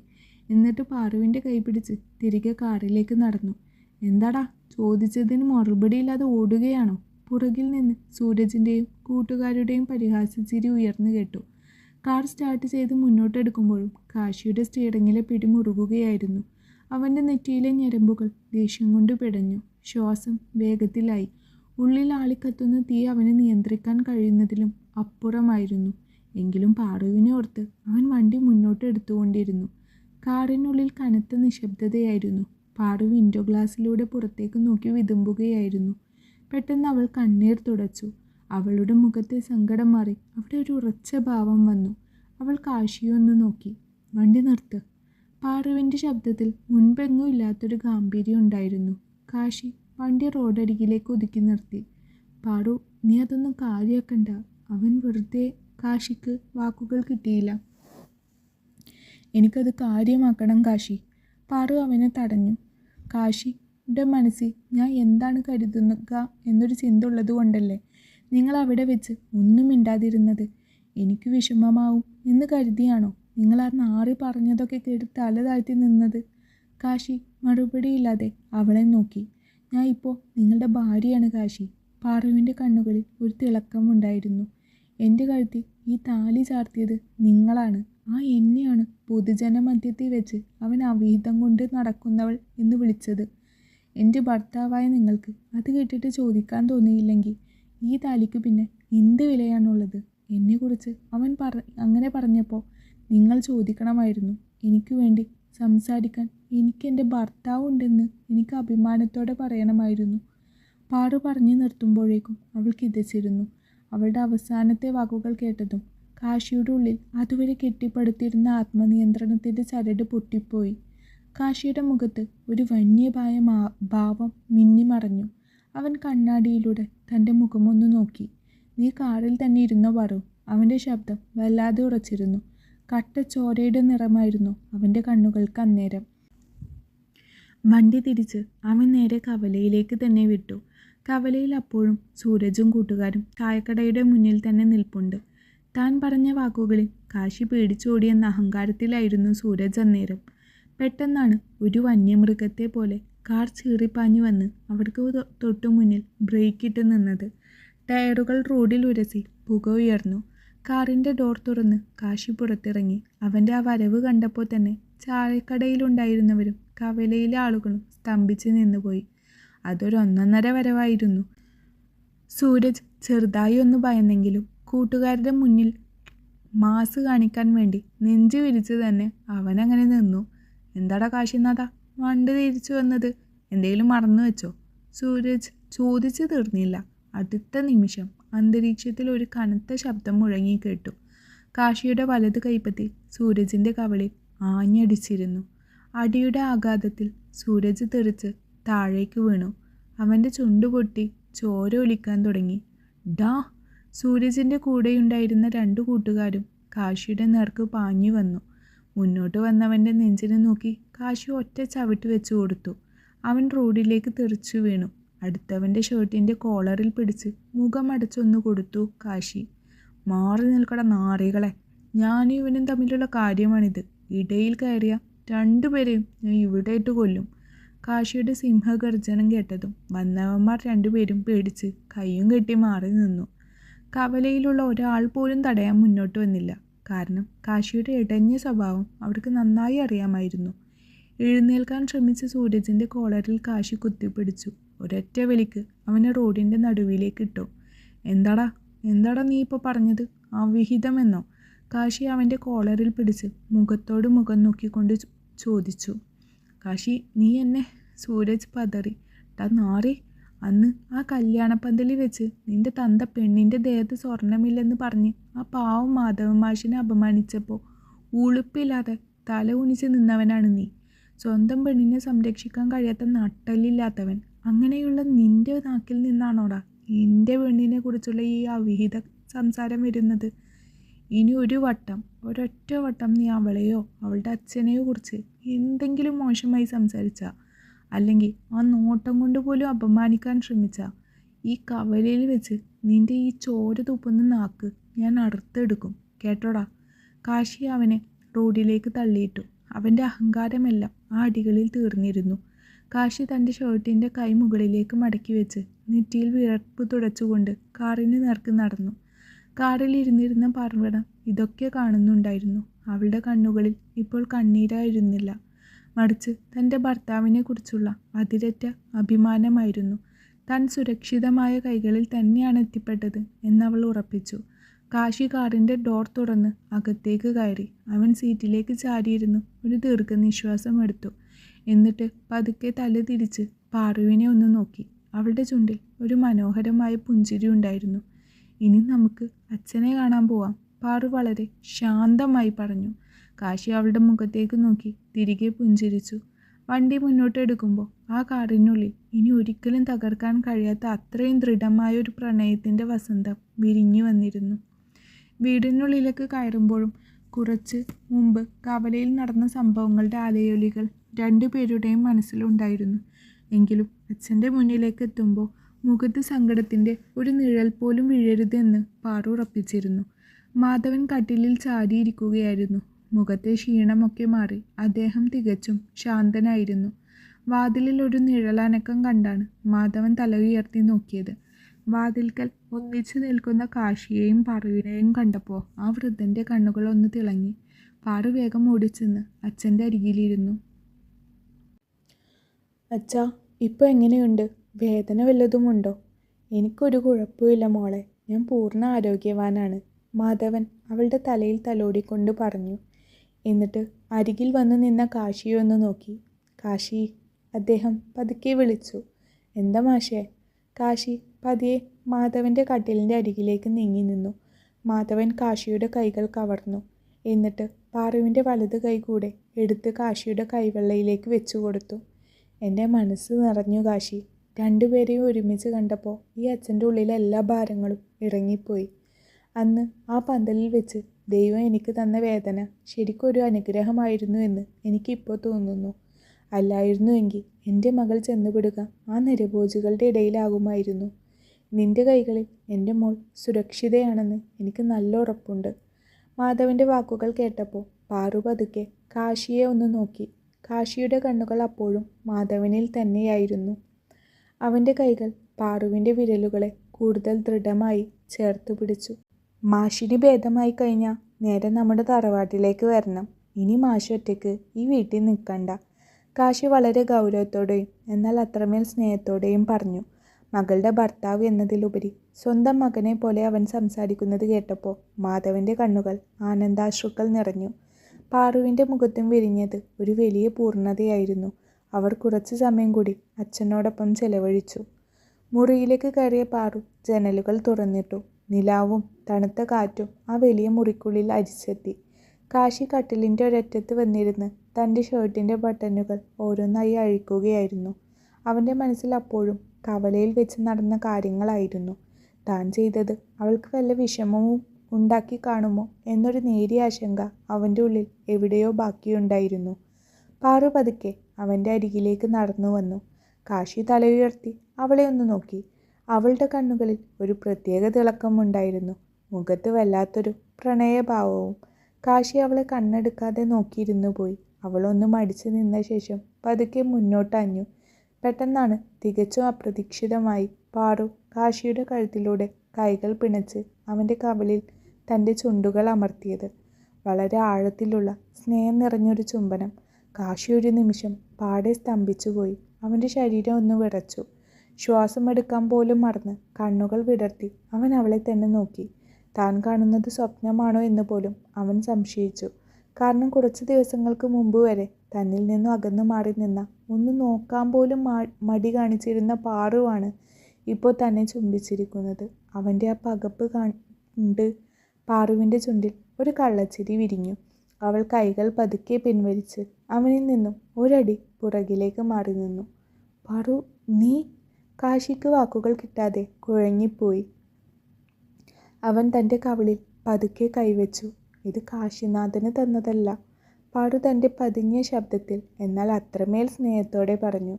എന്നിട്ട് പാറുവിൻ്റെ കൈ പിടിച്ച് തിരികെ കാറിലേക്ക് നടന്നു. എന്താടാ, ചോദിച്ചതിന് മറുപടിയില്ലാതെ ഓടുകയാണോ? പുറകിൽ നിന്ന് സൂരജിൻ്റെയും കൂട്ടുകാരുടെയും പരിഹാസച്ചിരി ഉയർന്നു കേട്ടു. കാർ സ്റ്റാർട്ട് ചെയ്ത് മുന്നോട്ടെടുക്കുമ്പോഴും കാശിയുടെ സ്റ്റിയറിങ്ങിലെ പിടി മുറുകുകയായിരുന്നു. അവൻ്റെ നെറ്റിയിലെ ഞരമ്പുകൾ ദേഷ്യം കൊണ്ട് പിടഞ്ഞു. ശ്വാസം വേഗത്തിലായി. ഉള്ളിൽ ആളിക്കത്തുന്ന തീ അവനെ നിയന്ത്രിക്കാൻ കഴിയുന്നതിലും അപ്പുറമായിരുന്നു. എങ്കിലും പാറുവിനെ ഓർത്ത് അവൻ വണ്ടി മുന്നോട്ട് എടുത്തുകൊണ്ടിരുന്നു. കാറിനുള്ളിൽ കനത്ത നിശബ്ദതയായിരുന്നു. പാറു വിൻഡോ ഗ്ലാസ്സിലൂടെ പുറത്തേക്ക് നോക്കി വിതുമ്പുകയായിരുന്നു. പെട്ടെന്ന് അവൾ കണ്ണീർ തുടച്ചു. അവളുടെ മുഖത്തെ സങ്കടം മാറി അവിടെ ഒരു ഉറച്ച ഭാവം വന്നു. അവൾ കാശിയെ ഒന്ന് നോക്കി. വണ്ടി നിർത്ത്. പാറുവിൻ്റെ ശബ്ദത്തിൽ മുൻപെങ്ങും ഇല്ലാത്തൊരു ഗാംഭീര്യം ഉണ്ടായിരുന്നു. കാശി വണ്ടി റോഡരികിലേക്ക് ഒതുക്കി നിർത്തി. പാറു, നീ അതൊന്നും കാര്യമാക്കണ്ട. അവൻ വെറുതെ. കാശിക്ക് വാക്കുകൾ കിട്ടിയില്ല. എനിക്കത് കാര്യമാക്കണം കാശി. പാറു അവനെ തടഞ്ഞു. കാശിയുടെ മനസ്സിൽ ഞാൻ എന്താണ് കരുതുക എന്നൊരു ചിന്ത ഉള്ളത് കൊണ്ടല്ലേ നിങ്ങൾ അവിടെ വെച്ച് ഒന്നും മിണ്ടാതിരുന്നത്? എനിക്ക് വിഷമമാവും എന്ന് കരുതിയാണോ നിങ്ങൾ ആ നാറി പറഞ്ഞതൊക്കെ കേട്ട് തല താഴ്ത്തി നിന്നത്? കാശി മറുപടിയില്ലാതെ അവളെ നോക്കി. ഞാൻ ഇപ്പോൾ നിങ്ങളുടെ ഭാര്യയാണ് കാശി. പാറുവിൻ്റെ കണ്ണുകളിൽ ഒരു തിളക്കമുണ്ടായിരുന്നു. എൻ്റെ കഴുത്തിൽ ഈ താലി ചാർത്തിയത് നിങ്ങളാണ്. ആ എന്നെയാണ് പൊതുജനമധ്യത്തിൽ വെച്ച് അവൻ അവിഹിതം കൊണ്ട് നടക്കുന്നവൾ എന്ന് വിളിച്ചത്. എൻ്റെ ഭർത്താവായ നിങ്ങൾക്ക് അത് കേട്ടിട്ട് ചോദിക്കാൻ തോന്നിയില്ലെങ്കിൽ ഈ താലിക്ക് പിന്നെ എന്ത് വിലയാണുള്ളത്? എന്നെക്കുറിച്ച് അവൻ അങ്ങനെ പറഞ്ഞപ്പോൾ നിങ്ങൾ ചോദിക്കണമായിരുന്നു. എനിക്ക് വേണ്ടി സംസാരിക്കാൻ എനിക്കെൻ്റെ ഭർത്താവുണ്ടെന്ന് എനിക്ക് അഭിമാനത്തോടെ പറയണമായിരുന്നു. പാറു പറഞ്ഞു നിർത്തുമ്പോഴേക്കും അവൾ കിതച്ചിരുന്നു. അവളുടെ അവസാനത്തെ വാക്കുകൾ കേട്ടതും കാശിയുടെ ഉള്ളിൽ അതുവരെ കെട്ടിപ്പടുത്തിരുന്ന ആത്മനിയന്ത്രണത്തിൻ്റെ ചരട് പൊട്ടിപ്പോയി. കാശിയുടെ മുഖത്ത് ഒരു വന്യമായ ഭാവം മിന്നിമറഞ്ഞു. അവൻ കണ്ണാടിയിലൂടെ തൻ്റെ മുഖമൊന്ന് നോക്കി. നീ കാറിൽ തന്നെ ഇരുന്നോ പാറു? അവൻ്റെ ശബ്ദം വല്ലാതെ ഉറച്ചിരുന്നു. കട്ട ചോരയുടെ നിറമായിരുന്നു അവൻ്റെ കണ്ണുകൾക്ക് അന്നേരം. വണ്ടി തിരിച്ച് അവൻ നേരെ കവലയിലേക്ക് തന്നെ വിട്ടു. കവലയിൽ അപ്പോഴും സൂരജും കൂട്ടുകാരും ചായക്കടയുടെ മുന്നിൽ തന്നെ നിൽപ്പുണ്ട്. താൻ പറഞ്ഞ വാക്കുകളിൽ കാശി പേടിച്ചോടിയെന്ന അഹങ്കാരത്തിലായിരുന്നു സൂരജ് അന്നേരം. പെട്ടെന്നാണ് ഒരു വന്യമൃഗത്തെ പോലെ കാർ ചീറിപ്പാഞ്ഞു വന്ന് അവർക്ക് തൊട്ടു മുന്നിൽ ബ്രേക്കിട്ട് നിന്നത്. ടയറുകൾ റോഡിൽ ഉരസി പുക ഉയർന്നു. കാറിൻ്റെ ഡോർ തുറന്ന് കാശി പുറത്തിറങ്ങി. അവൻ്റെ ആ വരവ് കണ്ടപ്പോൾ തന്നെ ചായക്കടയിലുണ്ടായിരുന്നവരും കവലയിലെ ആളുകളും സ്തംഭിച്ച് നിന്നുപോയി. അതൊരൊന്നൊന്നര വരവായിരുന്നു. സൂരജ് ചെറുതായി ഒന്ന് ഭയന്നെങ്കിലും കൂട്ടുകാരുടെ മുന്നിൽ മാസ് കാണിക്കാൻ വേണ്ടി നെഞ്ചു വിരിച്ച് തന്നെ അവനങ്ങനെ നിന്നു. എന്താടാ കാശിനാഥ വണ്ടി തിരിച്ചു വന്നത്? എന്തെങ്കിലും മറന്നു വെച്ചോ? സൂരജ് ചോദിച്ചു തീർന്നില്ല. അടുത്ത നിമിഷം അന്തരീക്ഷത്തിൽ ഒരു കനത്ത ശബ്ദം മുഴങ്ങി കേട്ടു. കാശിയുടെ വലത് കൈപ്പത്തി സൂരജിൻ്റെ കവളിൽ ആഞ്ഞടിച്ചിരുന്നു. അടിയുടെ ആഘാതത്തിൽ സൂരജ് തെറിച്ച് താഴേക്ക് വീണു. അവൻ്റെ ചുണ്ടു പൊട്ടി ചോര ഒലിക്കാൻ തുടങ്ങി. ഡാ! സൂരജിൻ്റെ കൂടെയുണ്ടായിരുന്ന 2 കൂട്ടുകാരും കാശിയുടെ നേർക്ക് പാഞ്ഞു വന്നു. മുന്നോട്ട് വന്നവൻ്റെ നെഞ്ചിനെ നോക്കി കാശി ഒറ്റ ചവിട്ട് വെച്ചു കൊടുത്തു. അവൻ റോഡിലേക്ക് തെറിച്ചു വീണു. അടുത്തവൻ്റെ ഷർട്ടിൻ്റെ കോളറിൽ പിടിച്ച് മുഖമടച്ചൊന്നു കൊടുത്തു കാശി. മാറി നിൽക്കട നാറികളെ, ഞാനും ഇവനും തമ്മിലുള്ള കാര്യമാണിത്. ഇടയിൽ കയറിയ 2 പേരെയും ഞാൻ ഇവിടെ ഇട്ട് കൊല്ലും. കാശിയുടെ സിംഹഗർജനം കേട്ടതും വന്നവന്മാർ രണ്ടുപേരും പേടിച്ച് കയ്യും കെട്ടി മാറി നിന്നു. കവലയിലുള്ള ഒരാൾ പോലും തടയാൻ മുന്നോട്ട് വന്നില്ല. കാരണം കാശിയുടെ ഇടഞ്ഞ സ്വഭാവം അവർക്ക് നന്നായി അറിയാമായിരുന്നു. എഴുന്നേൽക്കാൻ ശ്രമിച്ച സൂരജിൻ്റെ കോളറിൽ കാശി കുത്തിപ്പിടിച്ചു. ഒരൊറ്റ വലിക്ക് അവനെ റോഡിൻ്റെ നടുവിലേക്ക് ഇട്ടു. എന്താടാ എന്താടാ നീ ഇപ്പോൾ പറഞ്ഞത്? അവിഹിതമെന്നോ? കാശി അവൻ്റെ കോളറിൽ പിടിച്ച് മുഖത്തോട് മുഖം നോക്കിക്കൊണ്ട് ചോദിച്ചു. കാശി നീ എന്നെ? സൂരജ് പതറി. ടാ നാറി, അന്ന് ആ കല്യാണപ്പന്തലിൽ വെച്ച് നിന്റെ തന്ത പെണ്ണിൻ്റെ ദേഹത്ത് സ്വർണ്ണമില്ലെന്ന് പറഞ്ഞ് ആ പാവം മാധവൻ മാഷിനെ അപമാനിച്ചപ്പോൾ ഉളുപ്പില്ലാതെ തല കുനിച്ച് നിന്നവനാണ് നീ. സ്വന്തം പെണ്ണിനെ സംരക്ഷിക്കാൻ കഴിയാത്ത നട്ടല്ലില്ലാത്തവൻ. അങ്ങനെയുള്ള നിന്റെ നാക്കിൽ നിന്നാണോടാ എൻ്റെ പെണ്ണിനെ കുറിച്ചുള്ള ഈ അവിഹിത സംസാരം വരുന്നത്? ഇനി ഒരൊറ്റ വട്ടം നീ അവളെയോ അവളുടെ അച്ഛനെയോ കുറിച്ച് എന്തെങ്കിലും മോശമായി സംസാരിച്ചാ, അല്ലെങ്കിൽ ആ നോട്ടം കൊണ്ട് പോലും അപമാനിക്കാൻ ശ്രമിച്ചാ, ഈ കവലയിൽ വെച്ച് നിന്റെ ഈ ചോര തുപ്പുന്ന നാക്ക് ഞാൻ അറുത്തെടുക്കും, കേട്ടോടാ. കാശി അവനെ റോഡിലേക്ക് തള്ളിയിട്ടു. അവൻ്റെ അഹങ്കാരമെല്ലാം ആ അടികളിൽ തീർന്നിരുന്നു. കാശി തൻ്റെ ഷർട്ടിൻ്റെ കൈ മുകളിലേക്ക് മടക്കി വെച്ച് നെറ്റിയിൽ വിയർപ്പ് തുടച്ചുകൊണ്ട് കാറിന് നേർക്ക് നടന്നു. കാറിൽ ഇരുന്നിരുന്ന പാർവണ ഇതൊക്കെ കാണുന്നുണ്ടായിരുന്നു. അവളുടെ കണ്ണുകളിൽ ഇപ്പോൾ കണ്ണീരായിരുന്നില്ല, മറിച്ച് തൻ്റെ ഭർത്താവിനെ കുറിച്ചുള്ള അതിരറ്റ അഭിമാനമായിരുന്നു. താൻ സുരക്ഷിതമായ കൈകളിൽ തന്നെയാണ് എത്തിപ്പെട്ടത് എന്നവൾ ഉറപ്പിച്ചു. കാശി കാറിൻ്റെ ഡോർ തുറന്ന് അകത്തേക്ക് കയറി. അവൻ സീറ്റിലേക്ക് ചാരിയിരുന്നു ഒരു ദീർഘനിശ്വാസം എടുത്തു. എന്നിട്ട് പതുക്കെ തല തിരിച്ച് പാറുവിനെ ഒന്ന് നോക്കി. അവളുടെ ചുണ്ടിൽ ഒരു മനോഹരമായ പുഞ്ചിരി ഉണ്ടായിരുന്നു. ഇനി നമുക്ക് അച്ഛനെ കാണാൻ പോവാം, പാറു വളരെ ശാന്തമായി പറഞ്ഞു. കാശി അവളുടെ മുഖത്തേക്ക് നോക്കി തിരികെ പുഞ്ചിരിച്ചു. വണ്ടി മുന്നോട്ടെടുക്കുമ്പോൾ ആ കാറിനുള്ളിൽ ഇനി ഒരിക്കലും തകർക്കാൻ കഴിയാത്ത അത്രയും ദൃഢമായ ഒരു പ്രണയത്തിൻ്റെ വസന്തം വിരിഞ്ഞു വന്നിരുന്നു. വീടിനുള്ളിലേക്ക് കയറുമ്പോഴും കുറച്ച് മുമ്പ് കവലയിൽ നടന്ന സംഭവങ്ങളുടെ അലയൊലികൾ രണ്ടുപേരുടെയും മനസ്സിലുണ്ടായിരുന്നു. എങ്കിലും അച്ഛൻ്റെ മുന്നിലേക്ക് എത്തുമ്പോൾ മുഖത്ത് സങ്കടത്തിൻ്റെ ഒരു നിഴൽ പോലും വീഴരുതെന്ന് പാറു ഉറപ്പിച്ചിരുന്നു. മാധവൻ കട്ടിലിൽ ചാരിയിരിക്കുകയായിരുന്നു. മുഖത്തെ ക്ഷീണമൊക്കെ മാറി അദ്ദേഹം തികച്ചും ശാന്തനായിരുന്നു. വാതിലിൽ ഒരു നിഴലനക്കം കണ്ടാണ് മാധവൻ തല ഉയർത്തി നോക്കിയത്. വാതിൽക്കൽ ഒന്നിച്ചു നിൽക്കുന്ന കാശിയെയും പാറുവിനെയും കണ്ടപ്പോൾ ആ വൃദ്ധൻ്റെ കണ്ണുകൾ ഒന്ന് തിളങ്ങി. പാറു വേഗം ഓടിച്ചെന്ന് അച്ഛൻ്റെ അരികിലിരുന്നു. അച്ഛാ, ഇപ്പോൾ എങ്ങനെയുണ്ട്? വേദന വല്ലതുമുണ്ടോ? എനിക്കൊരു കുഴപ്പമില്ല മോളെ, ഞാൻ പൂർണ്ണ ആരോഗ്യവാനാണ്, മാധവൻ അവളുടെ തലയിൽ തലോടിക്കൊണ്ട് പറഞ്ഞു. എന്നിട്ട് അരികിൽ വന്ന് നിന്ന കാശിയെ ഒന്ന് നോക്കി. കാശി, അദ്ദേഹം പതുക്കെ വിളിച്ചു. എന്താ മാഷേ? കാശി പതിയെ മാധവൻ്റെ കട്ടിലിൻ്റെ അരികിലേക്ക് നീങ്ങി നിന്നു. മാധവൻ കാശിയുടെ കൈകൾ കവർന്നു. എന്നിട്ട് പാറുവിൻ്റെ വലത് കൈ കൂടെ എടുത്ത് കാശിയുടെ കൈവെള്ളയിലേക്ക് വെച്ചു കൊടുത്തു. എൻ്റെ മനസ്സ് നിറഞ്ഞു കാശി. രണ്ടുപേരെയും ഒരുമിച്ച് കണ്ടപ്പോൾ ഈ അച്ഛൻ്റെ ഉള്ളിലെ എല്ലാ ഭാരങ്ങളും ഇറങ്ങിപ്പോയി. അന്ന് ആ പന്തലിൽ വെച്ച് ദൈവം എനിക്ക് തന്ന വേദന ശരിക്കൊരു അനുഗ്രഹമായിരുന്നു എന്ന് എനിക്കിപ്പോൾ തോന്നുന്നു. അല്ലായിരുന്നുവെങ്കിൽ എൻ്റെ മകൾ ചെന്നുപെടുക ആ നരഭോജികളുടെ ഇടയിലാകുമായിരുന്നു. നിന്റെ കൈകളിൽ എൻ്റെ മോൾ സുരക്ഷിതയാണെന്ന് എനിക്ക് നല്ല ഉറപ്പുണ്ട്. മാധവൻ്റെ വാക്കുകൾ കേട്ടപ്പോൾ പാറു പതുക്കെ കാശിയെ ഒന്ന് നോക്കി. കാശിയുടെ കണ്ണുകൾ അപ്പോഴും മാധവനിൽ തന്നെയായിരുന്നു. അവൻ്റെ കൈകൾ പാറുവിൻ്റെ വിരലുകളെ കൂടുതൽ ദൃഢമായി ചേർത്ത് പിടിച്ചു. മാഷിന് ഭേദമായി കഴിഞ്ഞാൽ നേരെ നമ്മുടെ തറവാട്ടിലേക്ക് വരണം. ഇനി മാഷ് ഒറ്റയ്ക്ക് ഈ വീട്ടിൽ നിൽക്കണ്ട. കാശി വളരെ ഗൗരവത്തോടെയും എന്നാൽ അത്രമേൽ സ്നേഹത്തോടെയും പറഞ്ഞു. മകളുടെ ഭർത്താവ് എന്നതിലുപരി സ്വന്തം മകനെ പോലെ അവൻ സംസാരിക്കുന്നത് കേട്ടപ്പോൾ മാധവൻ്റെ കണ്ണുകൾ ആനന്ദാശ്രുക്കൾ നിറഞ്ഞു. പാറുവിൻ്റെ മുഖത്തും വിരിഞ്ഞത് ഒരു വലിയ പൂർണ്ണതയായിരുന്നു. അവർ കുറച്ചു സമയം കൂടി അച്ഛനോടൊപ്പം ചെലവഴിച്ചു. മുറിയിലേക്ക് കയറിയ പാറു ജനലുകൾ തുറന്നിട്ടു. നിലാവും തണുത്ത കാറ്റും ആ വലിയ മുറിക്കുള്ളിൽ അരിച്ചെത്തി. കാശി കട്ടിലിൻ്റെ ഒരറ്റത്ത് വന്നിരുന്ന് തൻ്റെ ഷർട്ടിൻ്റെ ബട്ടണുകൾ ഓരോന്നായി അഴിക്കുകയായിരുന്നു. അവൻ്റെ മനസ്സിൽ അപ്പോഴും കവലയിൽ വെച്ച് നടന്ന കാര്യങ്ങളായിരുന്നു. താൻ ചെയ്തത് അവൾക്ക് വല്ല വിഷമവും ഉണ്ടാക്കി കാണുമോ എന്നൊരു നേരിയ ആശങ്ക അവൻ്റെ ഉള്ളിൽ എവിടെയോ ബാക്കിയുണ്ടായിരുന്നു. പാറു പതുക്കെ അവൻ്റെ അരികിലേക്ക് നടന്നു വന്നു. കാശി തലയുയർത്തി അവളെ ഒന്ന് നോക്കി. അവളുടെ കണ്ണുകളിൽ ഒരു പ്രത്യേക തിളക്കമുണ്ടായിരുന്നു. മുഖത്ത് വല്ലാത്തൊരു പ്രണയഭാവവും. കാശി അവളെ കണ്ണെടുക്കാതെ നോക്കിയിരുന്നു പോയി. അവളൊന്ന് മടിച്ചു നിന്ന ശേഷം പതുക്കെ മുന്നോട്ടഞ്ഞു. പെട്ടെന്നാണ് തികച്ചും അപ്രതീക്ഷിതമായി പാറു കാശിയുടെ കഴുത്തിലൂടെ കൈകൾ പിണച്ച് അവൻ്റെ കവിളിൽ തൻ്റെ ചുണ്ടുകൾ അമർത്തിയത്. വളരെ ആഴത്തിലുള്ള സ്നേഹം നിറഞ്ഞൊരു ചുംബനം. കാശി ഒരു നിമിഷം പാടെ സ്തംഭിച്ചുപോയി. അവൻ്റെ ശരീരം ഒന്ന് വിറച്ചു. ശ്വാസമെടുക്കാൻ പോലും മറന്ന് കണ്ണുകൾ വിടർത്തി അവൻ അവളെ തന്നെ നോക്കി. താൻ കാണുന്നത് സ്വപ്നമാണോ എന്ന് പോലും അവൻ സംശയിച്ചു. കാരണം കുറച്ച് ദിവസങ്ങൾക്ക് മുമ്പ് വരെ തന്നിൽ നിന്നും അകന്നു മാറി നിന്ന, ഒന്ന് നോക്കാൻ പോലും മടി കാണിച്ചിരുന്ന പാറുവാണ് ഇപ്പോൾ തന്നെ ചുംബിച്ചിരിക്കുന്നത്. അവൻ്റെ ആ പകപ്പ് കണ്ട് പാറുവിൻ്റെ ചുണ്ടിൽ ഒരു കള്ളച്ചിരി വിരിഞ്ഞു. അവൾ കൈകൾ പതുക്കെ പിൻവലിച്ച് അവനിൽ നിന്നും ഒരടി പുറകിലേക്ക് മാറി നിന്നു. പാറു, നീ? കാശിക്ക് വാക്കുകൾ കിട്ടാതെ കുഴങ്ങിപ്പോയി. അവൻ തൻ്റെ കവിളിൽ പതുക്കെ കൈവച്ചു. ഇത് കാശിനാഥന് തന്നതല്ല, പാറു തൻ്റെ പതുങ്ങിയ ശബ്ദത്തിൽ എന്നാൽ അത്രമേൽ സ്നേഹത്തോടെ പറഞ്ഞു.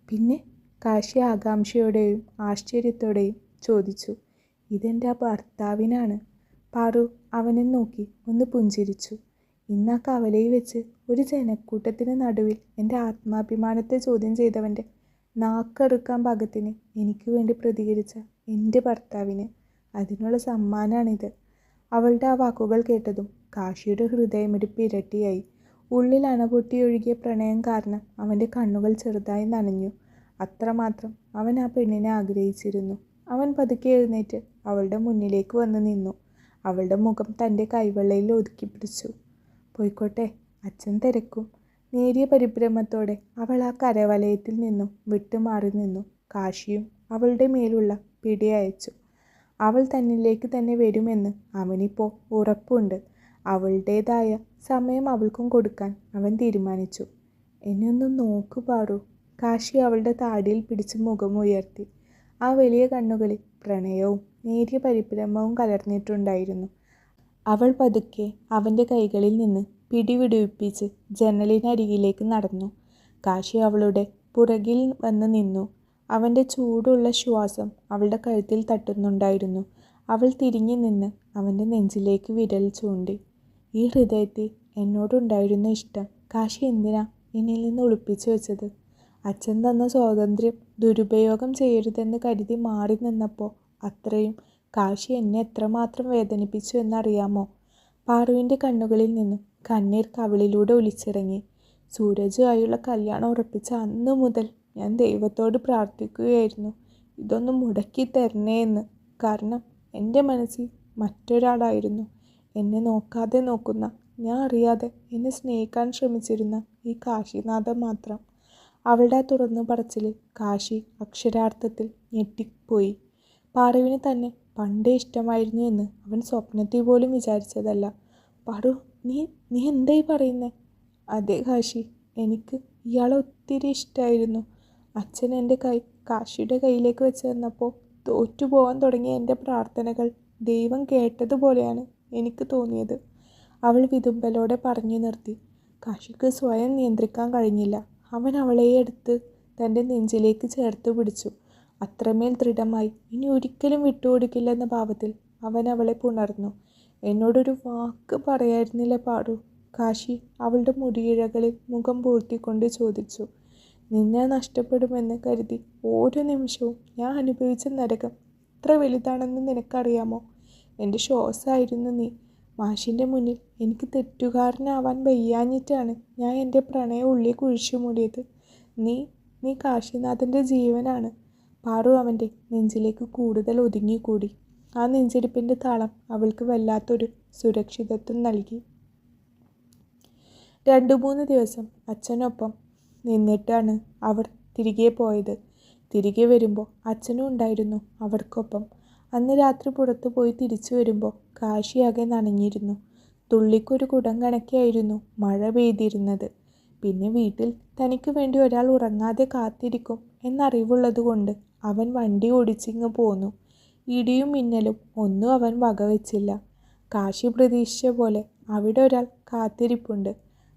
പിന്നെ? കാശി ആകാംക്ഷയോടെയും ആശ്ചര്യത്തോടെയും ചോദിച്ചു. ഇതെൻ്റെ ഭർത്താവിനാണ്. പാറു അവനെ നോക്കി ഒന്ന് പുഞ്ചിരിച്ചു. ഇന്ന് ആ കവലയിൽ വെച്ച് ഒരു ജനക്കൂട്ടത്തിന് നടുവിൽ എൻ്റെ ആത്മാഭിമാനത്തെ ചോദ്യം ചെയ്തവൻ്റെ നാക്കറുക്കാൻ പാകത്തിന് എനിക്ക് വേണ്ടി പ്രതികരിച്ച എൻ്റെ ഭർത്താവിന് അതിനുള്ള സമ്മാനമാണിത്. അവളുടെ ആ വാക്കുകൾ കേട്ടതും കാശിയുടെ ഹൃദയമിടിപ്പ് ഇരട്ടിയായി. ഉള്ളിൽ അണപൊട്ടിയൊഴുകിയ പ്രണയം കാരണം അവൻ്റെ കണ്ണുകൾ ചെറുതായി നനഞ്ഞു. അത്രമാത്രം അവൻ ആ പെണ്ണിനെ ആഗ്രഹിച്ചിരുന്നു. അവൻ പതുക്കെ എഴുന്നേറ്റ് അവളുടെ മുന്നിലേക്ക് വന്ന് നിന്നു. അവളുടെ മുഖം തൻ്റെ കൈവെള്ളയിൽ ഒതുക്കി പിടിച്ചു. പോയിക്കോട്ടെ, അച്ഛൻ തിരക്കും. നേരിയ പരിഭ്രമത്തോടെ അവൾ ആ കരവലയത്തിൽ നിന്നും വിട്ടുമാറി നിന്നു. കാശിയും അവളുടെ മേലുള്ള പിടി അയച്ചു. അവൾ തന്നിലേക്ക് തന്നെ വരുമെന്ന് അവനിപ്പോൾ ഉറപ്പുണ്ട്. അവളുടേതായ സമയം അവൾക്കും കൊടുക്കാൻ അവൻ തീരുമാനിച്ചു. എന്നെ ഒന്ന് നോക്കു പാറു. കാശി അവളുടെ താടിയിൽ പിടിച്ച് മുഖമുയർത്തി. ആ വലിയ കണ്ണുകളിൽ പ്രണയവും നേരിയ പരിഭ്രമവും കലർന്നിട്ടുണ്ടായിരുന്നു. അവൾ പതുക്കെ അവൻ്റെ കൈകളിൽ നിന്ന് പിടിവിടുവിപ്പിച്ച് ജനലിനരികിലേക്ക് നടന്നു. കാശി അവളുടെ പുറകിൽ വന്ന് നിന്നു. അവൻ്റെ ചൂടുള്ള ശ്വാസം അവളുടെ കഴുത്തിൽ തട്ടുന്നുണ്ടായിരുന്നു. അവൾ തിരിഞ്ഞു നിന്ന് അവൻ്റെ നെഞ്ചിലേക്ക് വിരൽ ചൂണ്ടി. ഈ ഹൃദയത്തിൽ എന്നോടുണ്ടായിരുന്ന ഇഷ്ടം കാശി എന്തിനാ എന്നിൽ നിന്ന് ഒളിപ്പിച്ചു വെച്ചത്? അച്ഛൻ തന്ന സ്വാതന്ത്ര്യം ദുരുപയോഗം ചെയ്യരുതെന്ന് കരുതി മാറി നിന്നപ്പോൾ അത്രയും കാശി എന്നെ എത്രമാത്രം വേദനിപ്പിച്ചു എന്നറിയാമോ? പാറുവിൻ്റെ കണ്ണുകളിൽ നിന്നും കണ്ണീർ കവിളിലൂടെ ഒലിച്ചിറങ്ങി. സൂരജുമായുള്ള കല്യാണം ഉറപ്പിച്ച അന്നു മുതൽ ഞാൻ ദൈവത്തോട് പ്രാർത്ഥിക്കുകയായിരുന്നു, ഇതൊന്ന് മുടക്കി തരണേ എന്ന്. കാരണം എൻ്റെ മനസ്സിൽ മറ്റൊരാളായിരുന്നു എന്നെ നോക്കാതെ നോക്കുന്ന, ഞാൻ അറിയാതെ എന്നെ സ്നേഹിക്കാൻ ശ്രമിച്ചിരുന്ന ഈ കാശിനാഥൻ മാത്രം. അവളുടെ ആ തുറന്നു പറച്ചിലിൽ കാശി അക്ഷരാർത്ഥത്തിൽ ഞെട്ടിപ്പോയി. പാറുവിന് തന്നെ പണ്ടേ ഇഷ്ടമായിരുന്നു എന്ന് അവൻ സ്വപ്നത്തിൽ പോലും വിചാരിച്ചതല്ല. പാറു, നീ എന്തായി പറയുന്നേ? അതെ കാശി, എനിക്ക് ഇയാളെ ഒത്തിരി ഇഷ്ടമായിരുന്നു. അച്ഛൻ എൻ്റെ കൈ കാശിയുടെ കയ്യിലേക്ക് വെച്ച് തന്നപ്പോൾ തോറ്റുപോകാൻ തുടങ്ങിയ എൻ്റെ പ്രാർത്ഥനകൾ ദൈവം കേട്ടതുപോലെയാണ് എനിക്ക് തോന്നിയത്. അവൾ വിതുമ്പലോടെ പറഞ്ഞു നിർത്തി. കാശിക്ക് സ്വയം നിയന്ത്രിക്കാൻ കഴിഞ്ഞില്ല. അവൻ അവളെ എടുത്ത് തൻ്റെ നെഞ്ചിലേക്ക് ചേർത്ത് പിടിച്ചു. അത്രമേൽ ദൃഢമായി ഇനി ഒരിക്കലും വിട്ടുകൊടുക്കില്ലെന്ന ഭാവത്തിൽ അവൻ അവളെ പുണർന്നു. എന്നോടൊരു വാക്ക് പറയായിരുന്നില്ല പാറു? കാശി അവളുടെ മുടിയിഴകളിൽ മുഖം പൂഴ്ത്തിക്കൊണ്ട് ചോദിച്ചു. നിന്നെ നഷ്ടപ്പെടുമെന്ന് കരുതി ഓരോ നിമിഷവും ഞാൻ അനുഭവിച്ച നരകം എത്ര വലുതാണെന്ന് നിനക്കറിയാമോ? എൻ്റെ ശ്വാസമായിരുന്നു നീ. മാഷിൻ്റെ മുന്നിൽ എനിക്ക് തെറ്റുകാരനാവാൻ വയ്യാഞ്ഞിട്ടാണ് ഞാൻ എൻ്റെ പ്രണയം ഉള്ളിൽ കുഴിച്ചു മൂടിയത്. നീ കാശിനാഥൻ്റെ ജീവനാണ്. പാറു അവൻ്റെ നെഞ്ചിലേക്ക് കൂടുതൽ ഒതുങ്ങിക്കൂടി. ആ നെഞ്ചിടിപ്പിൻ്റെ താളം അവൾക്ക് വല്ലാത്തൊരു സുരക്ഷിതത്വം നൽകി. 2-3 ദിവസം അച്ഛനൊപ്പം നിന്നിട്ടാണ് അവർ തിരികെ പോയത്. തിരികെ വരുമ്പോൾ അച്ഛനും ഉണ്ടായിരുന്നു അവർക്കൊപ്പം. അന്ന് രാത്രി പുറത്തു പോയി തിരിച്ചു വരുമ്പോൾ കാശിയാകെ നനഞ്ഞിരുന്നു. തുള്ളിക്കൊരു കുടം കണക്കെയായിരുന്നു മഴ പെയ്തിരുന്നത്. പിന്നെ വീട്ടിൽ തനിക്ക് വേണ്ടി ഒരാൾ ഉറങ്ങാതെ കാത്തിരിക്കും എന്നറിവുള്ളത് കൊണ്ട് അവൻ വണ്ടി ഓടിച്ചിങ്ങ് പോന്നു. ഇടിയും മിന്നലും ഒന്നും അവൻ വകവെച്ചില്ല. കാശി പ്രതീക്ഷിച്ച പോലെ അവിടെ ഒരാൾ കാത്തിരിപ്പുണ്ട്.